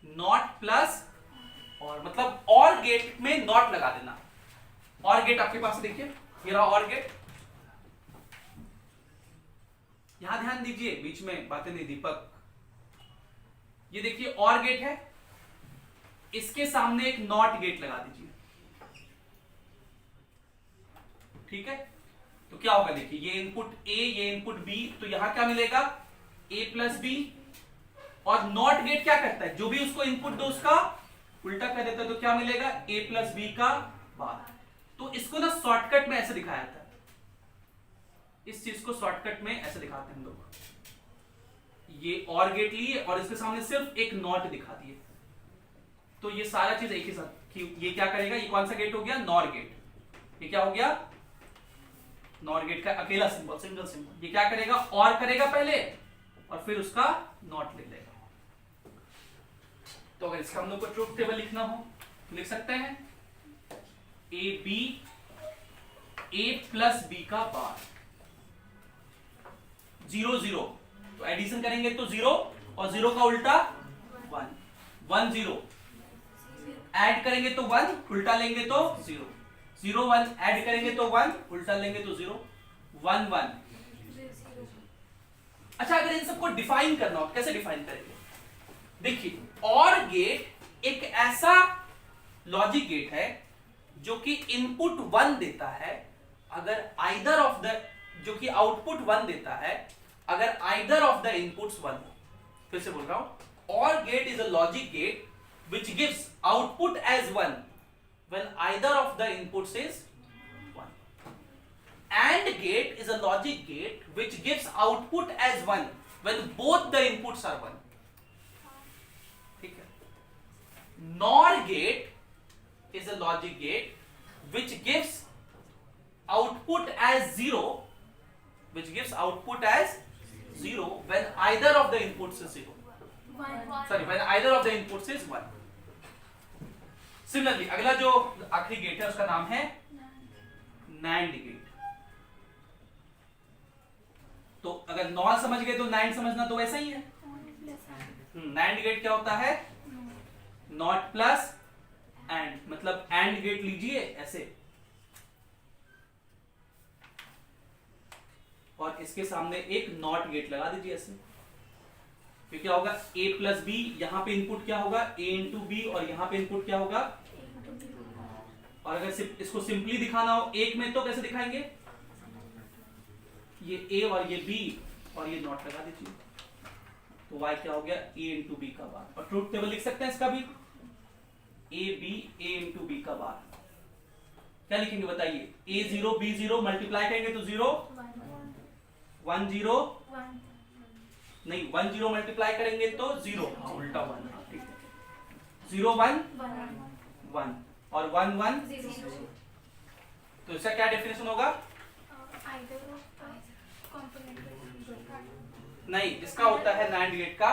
नॉट प्लस और मतलब और गेट में नॉट लगा देना। और गेट आपके पास देखिए, ये रहा और गेट। यहां ध्यान दीजिए, बीच में बातें नहीं दीपक। ये देखिए और गेट है, इसके सामने एक नॉट गेट लगा दीजिए, ठीक है। तो क्या होगा देखिए, ये इनपुट A, ये इनपुट B, तो यहां क्या मिलेगा? A plus B. और नॉट गेट क्या करता है? जो भी उसको इनपुट दो उसका उल्टा कर देता है, तो क्या मिलेगा? A प्लस बी का बार। तो इसको ना शॉर्टकट में ऐसे दिखाया जाता है, इस चीज को शॉर्टकट में ऐसे दिखाते हैं हम लोग। ये और गेट लिए और इसके सामने सिर्फ एक नॉट दिखा दिए, तो ये सारा चीज एक ही साथ। ये क्या करेगा? ये कौन सा गेट हो गया? NOR gate. ये क्या हो गया? नॉर गेट का अकेला सिंबल, सिंगल सिंबल। ये क्या करेगा? और करेगा पहले और फिर उसका नॉट लिख देगा। तो अगर इसका हम लोग को ट्रुथ टेबल लिखना हो तो लिख सकते हैं A B, A plus B का बार, 0 0। तो एडिशन करेंगे तो 0 और 0 का उल्टा 1, 1 0। ऐड करेंगे तो 1, उल्टा लेंगे तो 0, 0 1। ऐड करेंगे तो 1, उल्टा लेंगे तो 0, 1 1। अच्छा, अगर इन सबको डिफाइन करना हो, कैसे डिफाइन करेंगे? देखिए, और गेट एक ऐसा लॉजिक गेट है जो कि इनपुट 1 देता है, अगर आइदर ऑफ द, जो कि आउटपुट 1 देता है अगर आइदर ऑफ द इनपुट्स 1 हो। फिर से बोल रहा हूं, OR gate is a logic gate which gives output as 1 when either of the inputs is 1। AND gate is a logic gate which gives output as 1 when both the inputs are 1. ठीक है. NOR gate is a logic gate which gives output as 0, when either of the inputs is 0. when either of the inputs is 1. Similarly, अगला जो आखिरी gate है उसका नाम है NAND gate. तो अगर NOR समझ गए तो NAND समझना तो वैसा ही है. NAND गेट क्या होता है? नॉट प्लस एंड, मतलब एंड गेट लीजिए ऐसे और इसके सामने एक नॉट गेट लगा दीजिए ऐसे. फिर क्या होगा? a प्लस बी, यहां पे इनपुट क्या होगा? a इंटू बी, और यहां पे इनपुट क्या होगा? और अगर इसको सिंपली दिखाना हो एक में तो कैसे दिखाएंगे? ये a और ये b और ये नॉट लगा दीजिए तो y क्या हो गया? a इंटू बी का बार. और ट्रूथ टेबल लिख सकते हैं इसका भी, a इंटू बी का बार. क्या लिखेंगे बताइए? a0 b0 मल्टीप्लाई करेंगे तो 0 1 0 नहीं, 1 0 मल्टीप्लाई करेंगे तो 0, उल्टा 1. ठीक है. 0 1 1 और 1 1 तो इसका क्या डेफिनेशन होगा? नहीं, इसका होता है NAND गेट का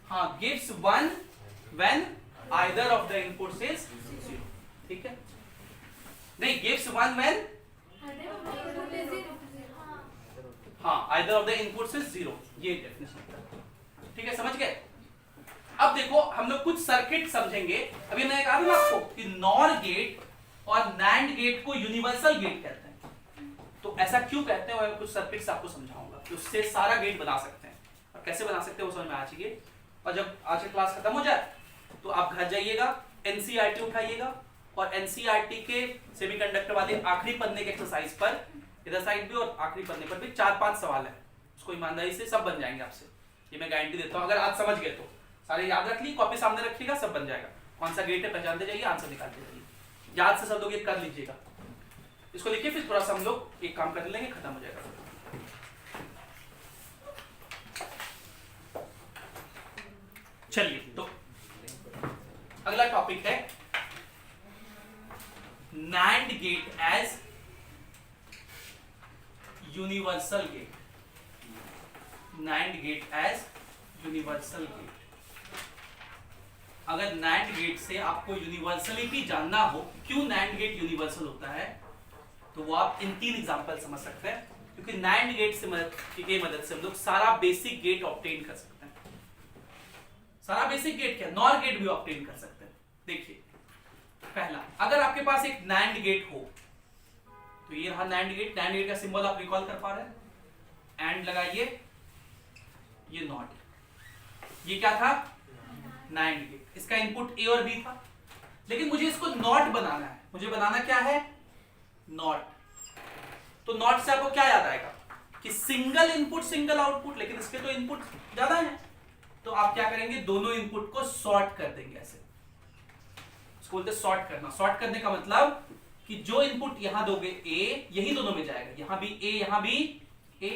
हाँ gives 1 when either of the inputs is 0. ठीक है. नहीं, gives 1 when हाँ either of the inputs is 0. ये डेफिनेशन. ठीक है, समझ गए? अब देखो हम लोग कुछ सर्किट समझेंगे. अभी मैंने कहा था आपको कि NOR गेट और NAND गेट को यूनिवर्सल गेट कहते हैं. तो ऐसा क्यों कहते हैं और कुछ सर्किट्स आपको समझाऊंगा कि उससे सारा गेट बना सकते हैं. और कैसे बना सकते हैं वो समझ में आ चाहिए. और जब आज की क्लास खत्म हो जाए तो आप घर जाइएगा, NCERT उठाइएगा और NCERT के सेमीकंडक्टर वाले आखिरी पन्ने के एक्सरसाइज पर इधर साइड भी और आखिरी पन्ने पर भी 4-5 सवाल है. उसको ईमानदारी से सब बन जाएंगे आपसे, ये मैं गारंटी देता हूँ. अगर आज समझ गए तो सारे याद रख ली, कॉपी सामने रखिएगा, सब बन जाएगा. कौन सा गेट है पहचानते जाइए, आंसर निकालते जाइए. याद से सब लोग ये कर लीजिएगा. इसको लिखिए, फिर थोड़ा सा हम लोग एक काम कर लेंगे, खत्म हो जाएगा. चलिए, तो अगला टॉपिक है NAND gate as universal gate. NAND gate as universal gate. अगर NAND गेट से आपको यूनिवर्सलिटी जानना हो, क्यों NAND गेट यूनिवर्सल होता है, तो वो आप इन 3 एग्जांपल समझ सकते हैं. क्योंकि NAND गेट से मदद से हम लोग सारा बेसिक गेट ऑब्टेन कर सकते हैं. सारा बेसिक गेट क्या, NOR गेट भी ऑब्टेन कर सकते हैं. देखिए, पहला, अगर आपके पास एक NAND गेट हो तो ये रहा NANड गेट. NANड गेट का सिंबल आप रिकॉल कर पा रहे हैं? एंड लगाइए, ये नॉट. ये क्या था? NANड गेट. इसका इनपुट A और B था, लेकिन मुझे इसको नॉट बनाना है. मुझे बनाना क्या है? नॉट. तो नॉट से आपको क्या याद आएगा कि सिंगल इनपुट सिंगल आउटपुट, लेकिन इसके तो इनपुट ज्यादा है. तो आप क्या करेंगे? दोनों इनपुट को सॉर्ट कर देंगे ऐसे. इसको बोलते हैं सॉर्ट करना. सॉर्ट करने का मतलब कि जो इनपुट यहां दोगे A, यही दोनों में जाएगा. यहां भी A, यहां भी A.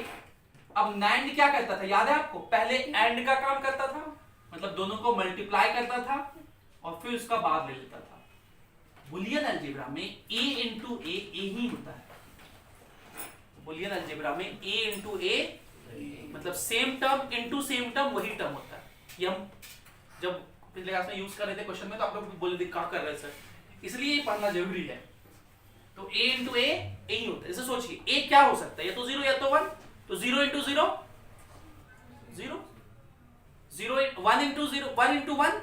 अब NAND क्या करता था, याद है आपको? पहले AND का काम करता था, मतलब दोनों को मल्टीप्लाई करता था और फिर उसका बाद ले लेता था. बुलियन अलजेब्रा में A इंटू A ही होता है. बुलियन अलजेब्रा में A इंटू A मतलब same term into same term वही टर्म होता है. ये हम जब पिछले क्लास में यूज कर रहे थे क्वेश्चन में, तो आप लोग बोल कहा कर रहे सर, इसलिए ये पढ़ना जरूरी है. तो A इंटू A ही होता है. इसे सोचिए, A क्या हो सकता है? या तो 0 या तो 1. तो 0 इंटू 0 0, 0 1 इंटू 0 1 इंटू 1.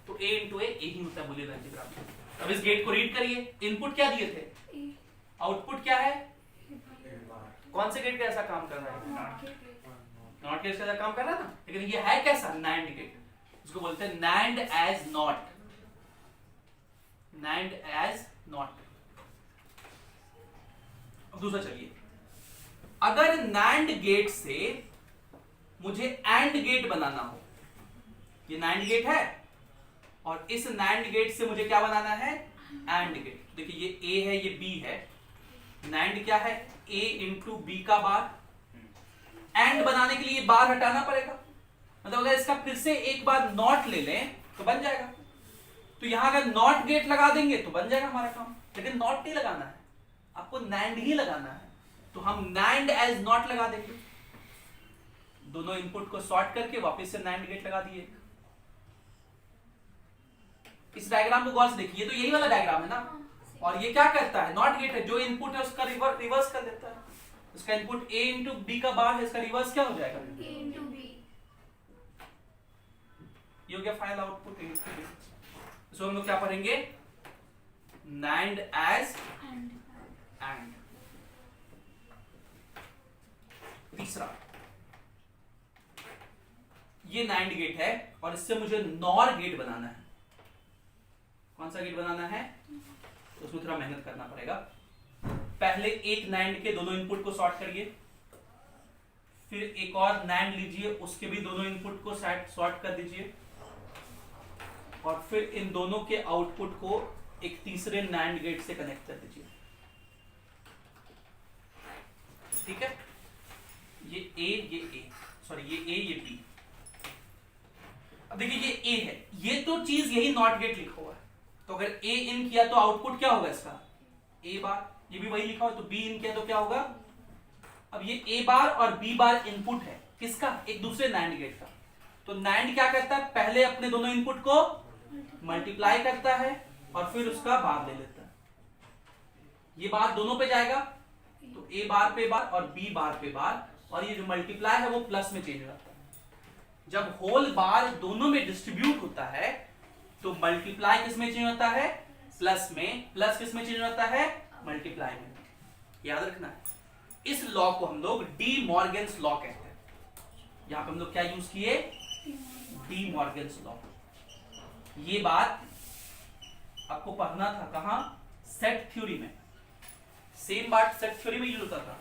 तो A इंटू A ही होता है बुलियन अलजेब्रा में. अब इस गेट को रीड करिए. इनपुट क्या दिए थे? आउटपुट क्या है? कौन से गेट का ऐसा काम कर रहा है? नॉट गेट का ऐसा काम कर रहा था, लेकिन ये है कैसा? NAND gate. इसको बोलते हैं NAND as NOT. NAND as NOT. अब दूसरा चलिए, अगर NAND गेट से मुझे AND गेट बनाना हो, ये NAND गेट है और इस NAND गेट से मुझे क्या बनाना है? AND gate. देखिए ये ए है, ये बी है, नैंड क्या है, ए इंटू बी का बार। एंड बनाने के लिए ये बार हटाना पड़ेगा, मतलब अगर इसका फिर से एक बार नॉट ले लें तो बन जाएगा। तो यहां अगर नॉट गेट लगा देंगे तो बन जाएगा हमारा काम, लेकिन नॉट नहीं लगाना है, आपको नैंड ही लगाना है। तो हम नैंड एज नॉट लगा देंगे, दोनों इनपुट को सॉर्ट करके वापस से नैंड गेट लगा दिए। इस डायग्राम को गौर से देखिए, तो यही वाला डायग्राम है ना, और ये क्या करता है, नॉट गेट है, जो इनपुट है उसका रिवर्स कर देता है। उसका इनपुट a इंटू बी का बार है, इसका रिवर्स क्या हो जाएगा, a इंटू बी। ये हो गया फाइनल आउटपुट a इंटू बी। सो हम लोग क्या पढ़ेंगे, नैंड एज एंड। तीसरा, ये नैंड गेट है और इससे मुझे नॉर गेट बनाना है। कौन सा गेट बनाना है, तो उसमें थोड़ा मेहनत करना पड़ेगा। पहले एक नैंड के दोनों इनपुट को सॉर्ट करिए, फिर एक और नैंड लीजिए, उसके भी दोनों इनपुट को सॉर्ट कर दीजिए, और फिर इन दोनों के आउटपुट को एक तीसरे नैंड गेट से कनेक्ट कर दीजिए। ठीक है, ये ए, सॉरी ये ए, ये बी। अब देखिए ये ए है, ये तो चीज यही नॉट गेट लिखा हुआ है, तो अगर ए इन किया तो आउटपुट क्या होगा इसका, ए बार। ये भी वही लिखा हुआ है, तो बी इन किया तो क्या होगा। अब ये ए बार और बी बार इनपुट है किसका, एक दूसरे नैंड गेट का। तो नैंड क्या करता है, पहले अपने दोनों इनपुट को मल्टीप्लाई करता है और फिर उसका बार ले लेता है। ये बार दोनों पे जाएगा, तो ए बार पे बार और बी बार पे बार, और ये जो मल्टीप्लाई है वो प्लस में चेंज हो जाता है। जब होल बार दोनों में डिस्ट्रीब्यूट होता है तो मल्टीप्लाई किस में चेंज होता है, प्लस में, प्लस किस में चेंज होता है, मल्टीप्लाई में। याद रखना है, इस लॉ को हम लोग डी मॉर्गन्स लॉ कहते हैं। यहां पे हम लोग क्या यूज किए, डी मॉर्गन्स लॉ। ये बात आपको पढ़ना था कहां, सेट थ्योरी में। सेम बात सेट थ्योरी में यूज होता था,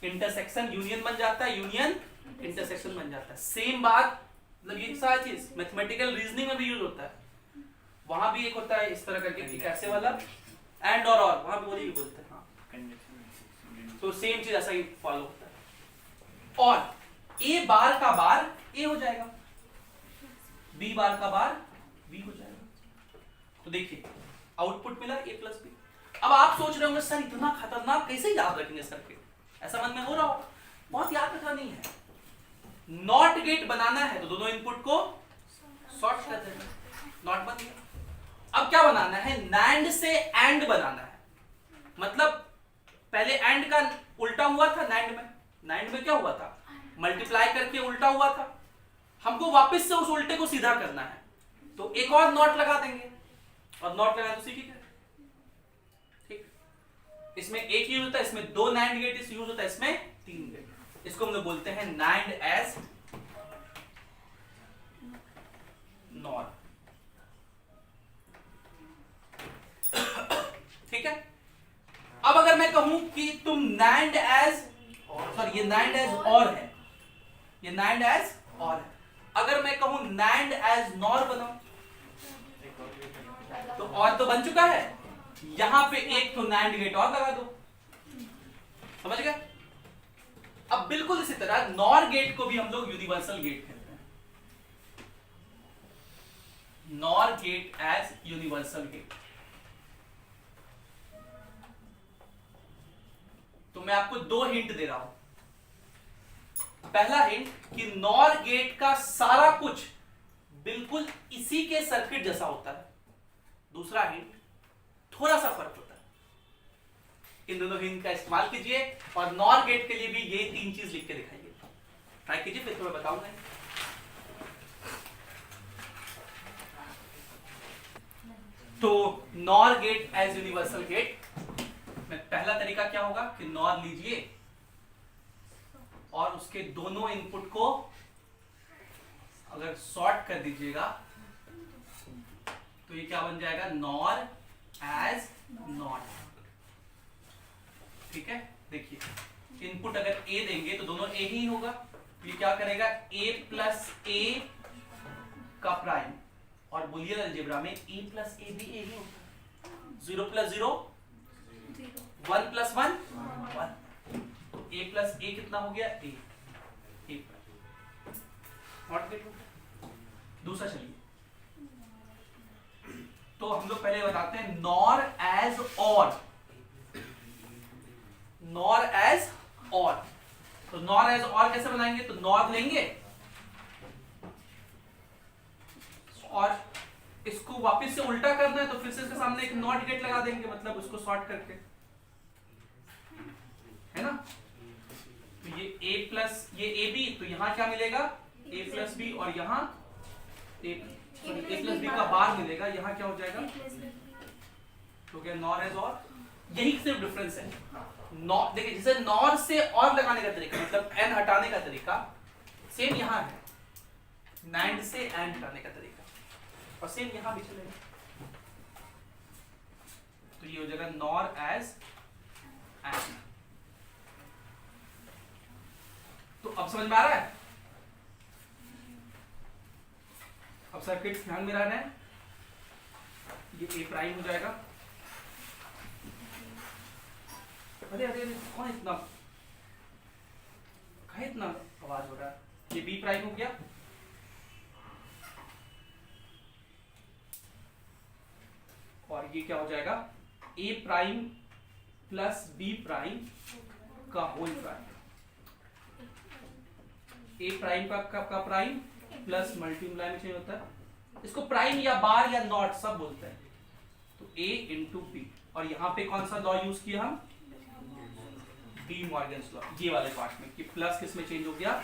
इंटरसेक्शन यूनियन बन जाता है, यूनियन इंटरसेक्शन बन जाता है। सेम बात, मतलब ये सारी चीज मैथमेटिकल रीजनिंग में भी यूज होता है। वहां भी एक होता है इस तरह करके, कैसे वाला, एंड और वहां भी वही बोलते हैं। हाँ, तो सेम चीज ऐसा ही फॉलो होता है। और ए बार का बार ए हो जाएगा, बी बार का बार बी हो जाएगा। तो देखिए आउटपुट मिला ए प्लस बी। अब आप सोच रहे होंगे सर इतना खतरनाक कैसे याद रखेंगे सर्किट, ऐसा मन में हो रहा हो, बहुत याद रखना नहीं है। नॉट गेट बनाना है तो दोनों इनपुट को सॉर्ट कर देना, नॉट बन गया। अब क्या बनाना है, नैंड से एंड बनाना है। मतलब पहले एंड का उल्टा हुआ था नैंड में, नैंड में क्या हुआ था, मल्टीप्लाई करके उल्टा हुआ था। हमको वापस से उस उल्टे को सीधा करना है, तो एक और नॉट लगा देंगे, और नॉट लगाए तो सीखी गए। ठीक, इसमें एक यूज होता है, इसमें दो नैंड गेट यूज होता है, इसमें तीन गेट। इसको हम लोग बोलते हैं नैंड एज नॉर। ठीक है, अब अगर मैं कहूं कि तुम नैंड एज, सॉरी ये नैंड एज और है, ये नैंड एज और है। अगर मैं कहूं नैंड एज नॉर बनाओ, तो और तो बन चुका है, यहां पे एक तो नैंड गेट और लगा दो, समझ गए। अब बिल्कुल इसी तरह नॉर गेट को भी हम लोग यूनिवर्सल गेट कहते हैं, NOR gate as universal gate. तो मैं आपको दो हिंट दे रहा हूं। पहला हिंट कि नॉर गेट का सारा कुछ बिल्कुल इसी के सर्किट जैसा होता है। दूसरा हिंट, थोड़ा सा फर्क होता है। इन दोनों हिंट का इस्तेमाल कीजिए और नॉर गेट के लिए भी ये तीन चीज लिख के दिखाइए, ट्राई कीजिए, फिर तो मैं बताऊंगा। तो NOR gate as universal gate में पहला तरीका क्या होगा कि नॉर लीजिए और उसके दोनों इनपुट को अगर सॉर्ट कर दीजिएगा तो ये क्या बन जाएगा, नॉर एज नॉट। ठीक है, देखिए इनपुट अगर ए देंगे तो दोनों ए ही होगा, ये क्या करेगा, ए प्लस ए का प्राइम, और बुलियन अलजेब्रा में ए प्लस ए भी ए ही होगा। 0 प्लस 0 1 प्लस 1 1। तो a प्लस a कितना हो गया a नॉट गेट। दूसरा चलिए, तो हम लोग पहले बताते हैं नॉर एज और। नॉर एज और, तो नॉर एज और कैसे बनाएंगे? तो नॉर लेंगे और इसको वापस से उल्टा करना है, तो फिर से इसके सामने एक नॉट गेट लगा देंगे, मतलब उसको सॉर्ट करके, है ना। तो ये a प्लस ये a b, तो यहां क्या मिलेगा? a प्लस b, और यहां a प्लस b का बार मिलेगा, यहां क्या हो जाएगा? तो क्या नॉर एज और, यही सिर्फ डिफरेंस है। नॉर देखिए, जैसे नॉर से और लगाने का तरीका, मतलब n हटाने का तरीका सेम यहां है, नैंड से एंड हटाने का तरीका, और सेम यहां भी चलेगा। तो ये हो जाएगा नॉर एज एंड। तो अब समझ में आ रहा है? अब सर्किट ध्यान में रहना है। ये a प्राइम हो जाएगा। अरे अरे अरे, कौन इतना कहाँ इतना आवाज हो रहा है? ये b प्राइम हो गया, और ये क्या हो जाएगा? a prime plus b prime का होल प्राइम। a प्राइम का प्राइम प्लस मल्टीप्लाई में चेंज होता है, इसको प्राइम या बार या नॉट सब बोलते हैं। तो a इंटू बी, और यहां पे कौन सा लॉ यूज किया हम? डी मॉर्गन्स लॉ, ये वाले पार्ट में, कि प्लस किस में चेंज हो गया?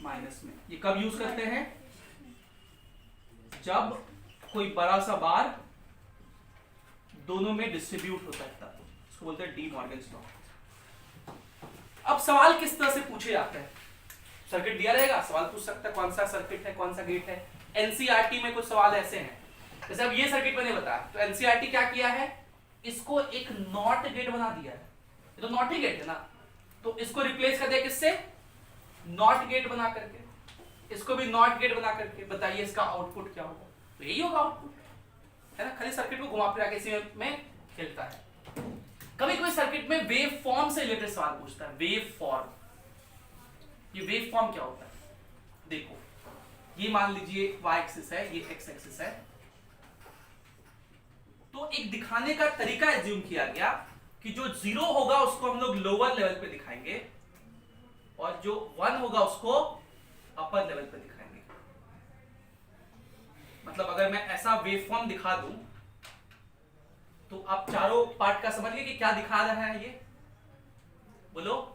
माइनस में। ये कब यूज करते हैं? जब कोई बड़ा सा बार दोनों में डिस्ट्रीब्यूट होता है, तब इसको बोलते हैं डी मॉर्गन्स लॉ। अब सवाल किस तरह से पूछे जाते हैं? सर्किट दिया रहेगा, सवाल पूछ सकता है कौन सा सर्किट है, कौन सा गेट है। एनसीईआरटी में कुछ सवाल ऐसे हैं, जैसे अब ये सर्किट मैंने बताया, तो एनसीईआरटी क्या किया है? इसको एक नॉट गेट बना दिया है। ये तो नॉट ही गेट है ना, तो इसको रिप्लेस कर दिया किससे? नॉट गेट बना करके। इसको भी नॉट गेट बना करके। बताइए इसका आउटपुट क्या होगा? तो यही होगा आउटपुट, है ना। खाली सर्किट को घुमा फिरा के इसी में खेलता है। कभी कोई सर्किट में वेव फॉर्म से रिलेटेड सवाल पूछता है, वेव फॉर्म। ये वेव फॉर्म क्या होता है? देखो, ये मान लीजिए y एक्सिस है, ये x एक्सिस है, तो एक दिखाने का तरीका एज्यूम किया गया कि जो 0 होगा उसको हम लोग लोअर लेवल पे दिखाएंगे, और जो 1 होगा उसको अपर लेवल पे दिखाएंगे। मतलब अगर मैं ऐसा वेव फॉर्म दिखा दूं, तो आप चारों पार्ट का समझ गए कि क्या दिखा रहा है ये? बोलो।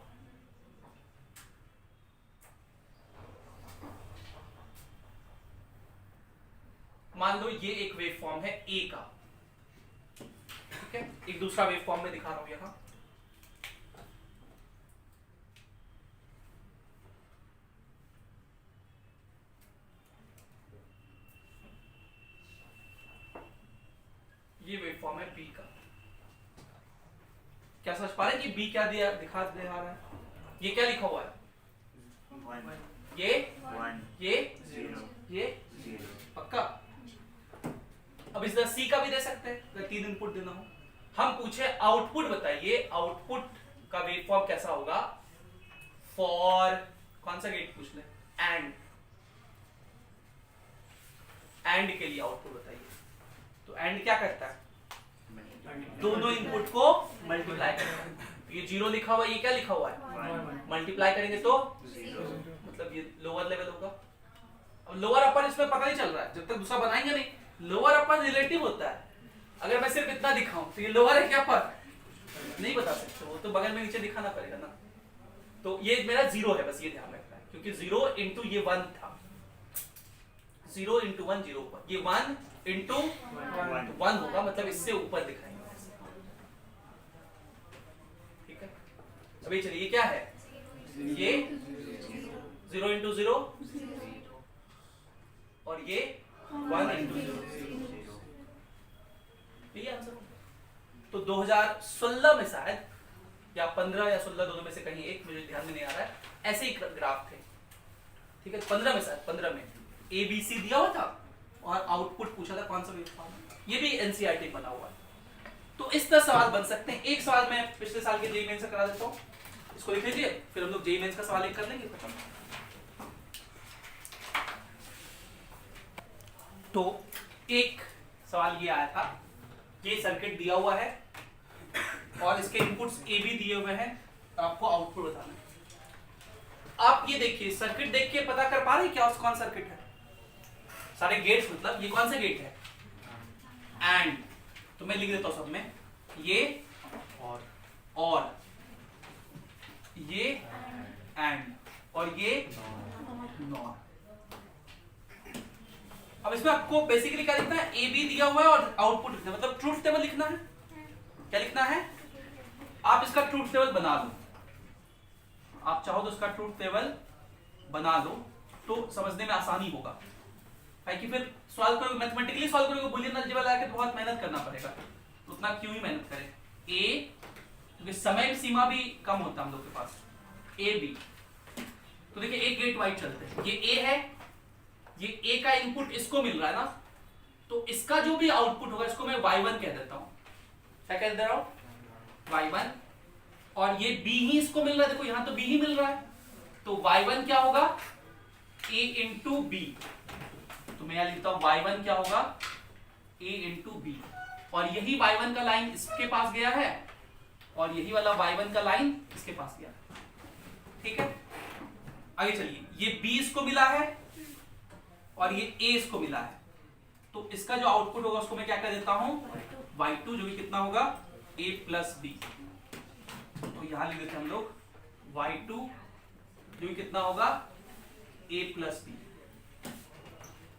मान लो ये एक वेव फॉर्म है A का, ठीक है। एक दूसरा वेव फॉर्म में दिखा रहा हूं यहां। ये वेव फॉर्म है B का। क्या समझ पा रहे हैं कि B क्या दिखा रहा है? ये क्या लिखा हुआ है? ये 0, ये पक्का। अब इस तरह C का भी दे सकते हैं, अगर 3 इनपुट देना हो। हम पूछे आउटपुट बताइए, आउटपुट का वेव फॉर्म कैसा होगा फॉर कौन सा गेट पूछ ले? एंड के लिए आउटपुट बताइए। तो एंड क्या करता है? दोनों इनपुट को मल्टीप्लाई करता है। ये 0 लिखा हुआ है, ये क्या लिखा हुआ है? मल्टीप्लाई करेंगे तो 0, मतलब ये लोअर लेवल होगा। अब लोअर अपर इसमें पता नहीं चल रहा है, जब तक दूसरा बनाएंगे नहीं। लोअर अपर रिलेटिव होता है। अगर मैं सिर्फ इतना दिखाऊं तो ये लोअर है क्या अपर? नहीं बता सकते, वो तो बगल में नीचे दिखाना पड़ेगा ना। तो ये मेरा 0 है, बस ये ध्यान रखना है, क्योंकि 0 इंटू ये 1 था। 0 इंटू 1 0 पर, ये 1 इंटू 1 होगा, मतलब इससे ऊपर दिखाएंगे। ठीक है। अभी चलिए, ये क्या है? ये 0 इंटू 0, और ये 1 इंटू 0। यही आंसर। तो 2016 में शायद, या 15 या 16, दोनों में से कहीं एक, मुझे ध्यान में नहीं आ रहा है, ऐसे ही ग्राफ थे। ठीक है, 15 में शायद, 15 में ABC दिया हुआ था और आउटपुट पूछा था कौन सा वेव फॉर्म। ये भी एनसीईआरटी बना हुआ है। तो इस तरह सवाल बन सकते हैं। एक सवाल मैं पिछले साल के जेईई मेंस से करा देता हूँ, इसको लिख लीजिए, फिर हम लोग जेईई मेंस का सवाल एक कर लेंगे, खत्म। तो एक सवाल ये आया था, ये सर्किट दिया हुआ है और इसके इनपुट्स ए बी दिए हुए हैं, आपको आउटपुट बताना है। आप ये देखिए, सर्किट देख के पता कर पा रहे हैं क्या कौन सर्किट है? सारे गेट्स, मतलब ये कौन सा गेट है? एंड, तो मैं लिख देता हूं सब में, ये और ये एंड और ये नॉर। अब इसमें आपको बेसिकली क्या लिखना है? ए बी दिया हुआ है और आउटपुट लिखना है, मतलब ट्रूथ टेबल लिखना है। क्या लिखना है? आप इसका ट्रूथ टेबल बना लो, आप चाहो तो इसका ट्रूथ टेबल बना लो, तो समझने में आसानी होगा। है कि फिर सॉल्व करोगे, मैथमेटिकली सॉल्व करोगे, बुलियन अलजेब्रा लगा के तो बहुत मेहनत करना पड़ेगा, तो उतना क्यों ही मेहनत करें। ए, क्योंकि समय सीमा भी कम होता है हम लोग के पास। ए बी, तो देखिए एक गेट वाइज चलते हैं, ये ए है, ये ए का इनपुट इसको मिल रहा है ना, तो इसका जो भी आउटपुट होगा इसको मैं y1 कह देता हूं। क्या कह दे रहा हूं? y1। और ये b ही इसको मिल रहा है, देखो यहां तो b ही मिल रहा है, तो y1 क्या होगा? a into B. तो मैं यहां लिखता हूं y1 क्या होगा? a into B. और यही y1 का लाइन इसके पास गया है और यही वाला y1 का लाइन इसके पास गया। ठीक है, आगे चलिए, ये b इसको मिला है और ये a इसको मिला है, तो इसका जो आउटपुट होगा उसको मैं क्या कर देता हूं? y2, जो कि कितना होगा? a plus B. तो यहां लिख देते हैं हम लोग y2 जो कि कितना होगा? a plus B.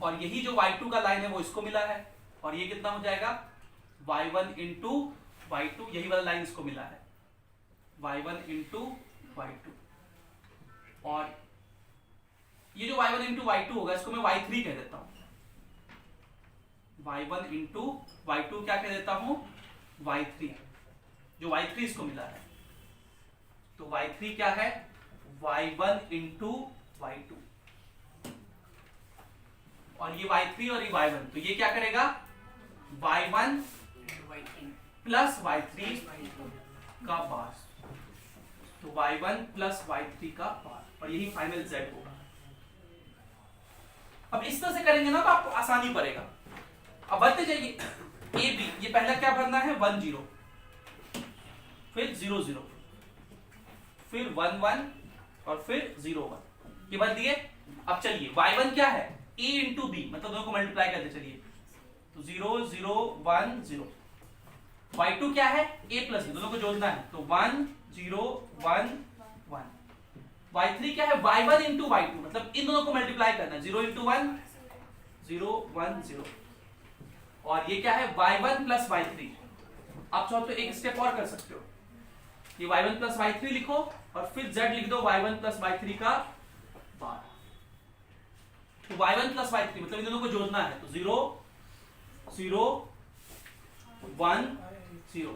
और यही जो y2 का लाइन है वो इसको मिला है, और ये कितना हो जाएगा? y1 इंटू y2, यही वाला लाइन इसको मिला है, y1 इंटू y2। और ये जो y1 इंटू y2 होगा इसको मैं y3 कह देता हूं, y1 इंटू y2 क्या कह देता हूं? y3, जो y3 इसको मिला है, तो y3 क्या है? y1 into y2। और ये y3 और ये y1, तो ये क्या करेगा? y1 प्लस y3 का पार, तो y1 प्लस y3 का पार, और यही फाइनल z होगा। अब इस तरह से करेंगे ना तो आपको आसानी पड़ेगा। अब बढ़ते जाइए, ए बी, ये पहला क्या भरना है? 1 0, फिर 0 0, फिर 1 1 और फिर 0 1, ये भर दिए। अब चलिए y1 क्या है? a इंटू बी, मतलब दोनों को मल्टीप्लाई करते चलिए, तो 0 0 1 0। y2 क्या है? a प्लस बी, दोनों को जोड़ना है, तो 1 0 1 1। y3 क्या है? y1 इंटू y2, मतलब इन दोनों को मल्टीप्लाई करना है, 0 इंटू 1 0 1 0। और ये क्या है? y1 plus y3। आप चाहो तो एक स्टेप और कर सकते हो, ये y1 प्लस y3 लिखो और फिर z लिख दो y1 प्लस y3 का बार। तो y1 प्लस y3 मतलब इन दोनों को जोड़ना है, तो 0 0 1 0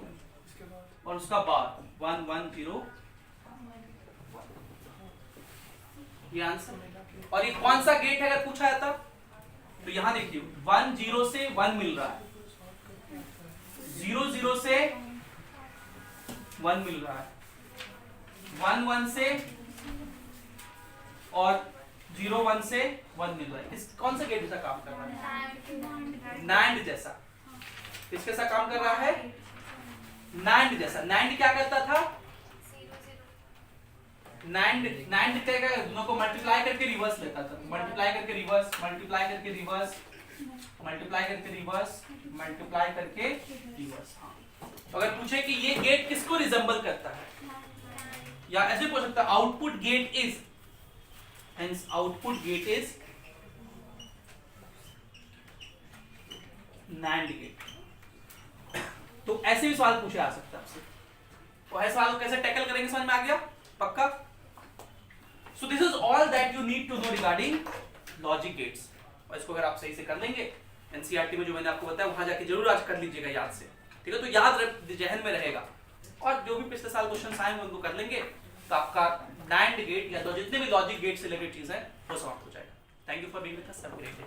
और उसका बार 1 1 0, ये आंसर। और ये कौन सा गेट है अगर पूछा जाता तो यहां देखिए 1 0 से 1 मिल रहा है, 0 0 से 1 मिल रहा है, 1 1 से और 0 1 से 1 मिल रहा है। इस कौन सा गेट जैसा काम कर रहा है? नैंड जैसा। किसके साथ काम कर रहा है? नैंड जैसा। नैंड क्या करता था? नैंड क्या, दोनों को मल्टीप्लाई करके रिवर्स लेता था, मल्टीप्लाई करके रिवर्स, मल्टीप्लाई करके रिवर्स, मल्टीप्लाई करके रिवर्स, मल्टीप्लाई करके रिवर्स। हाँ, तो अगर पूछे कि ये गेट किसको रिजेंबल करता है, या ऐसे पूछ सकता है output gate is, hence output gate is NAND gate. तो ऐसे भी सवाल पूछे आ सकता है आपसे, तो ऐसे सवाल को कैसे टैकल करेंगे समझ में आ गया? पक्का? So this is all that you need to know regarding logic gates। और इसको अगर आप सही से कर लेंगे, एनसीईआरटी में जो मैंने आपको बताया वहां जाके जरूर आज कर लीजिएगा याद से, ठीक है? तो याद जहन में रहेगा, और जो भी पिछले साल क्वेश्चन आएंगे उनको कर लेंगे तो आपका नैंड गेट या जितने भी लॉजिक गेट से रिलेटेड चीज है वो समाप्त हो जाएगा। Thank you for being with us, have a great day.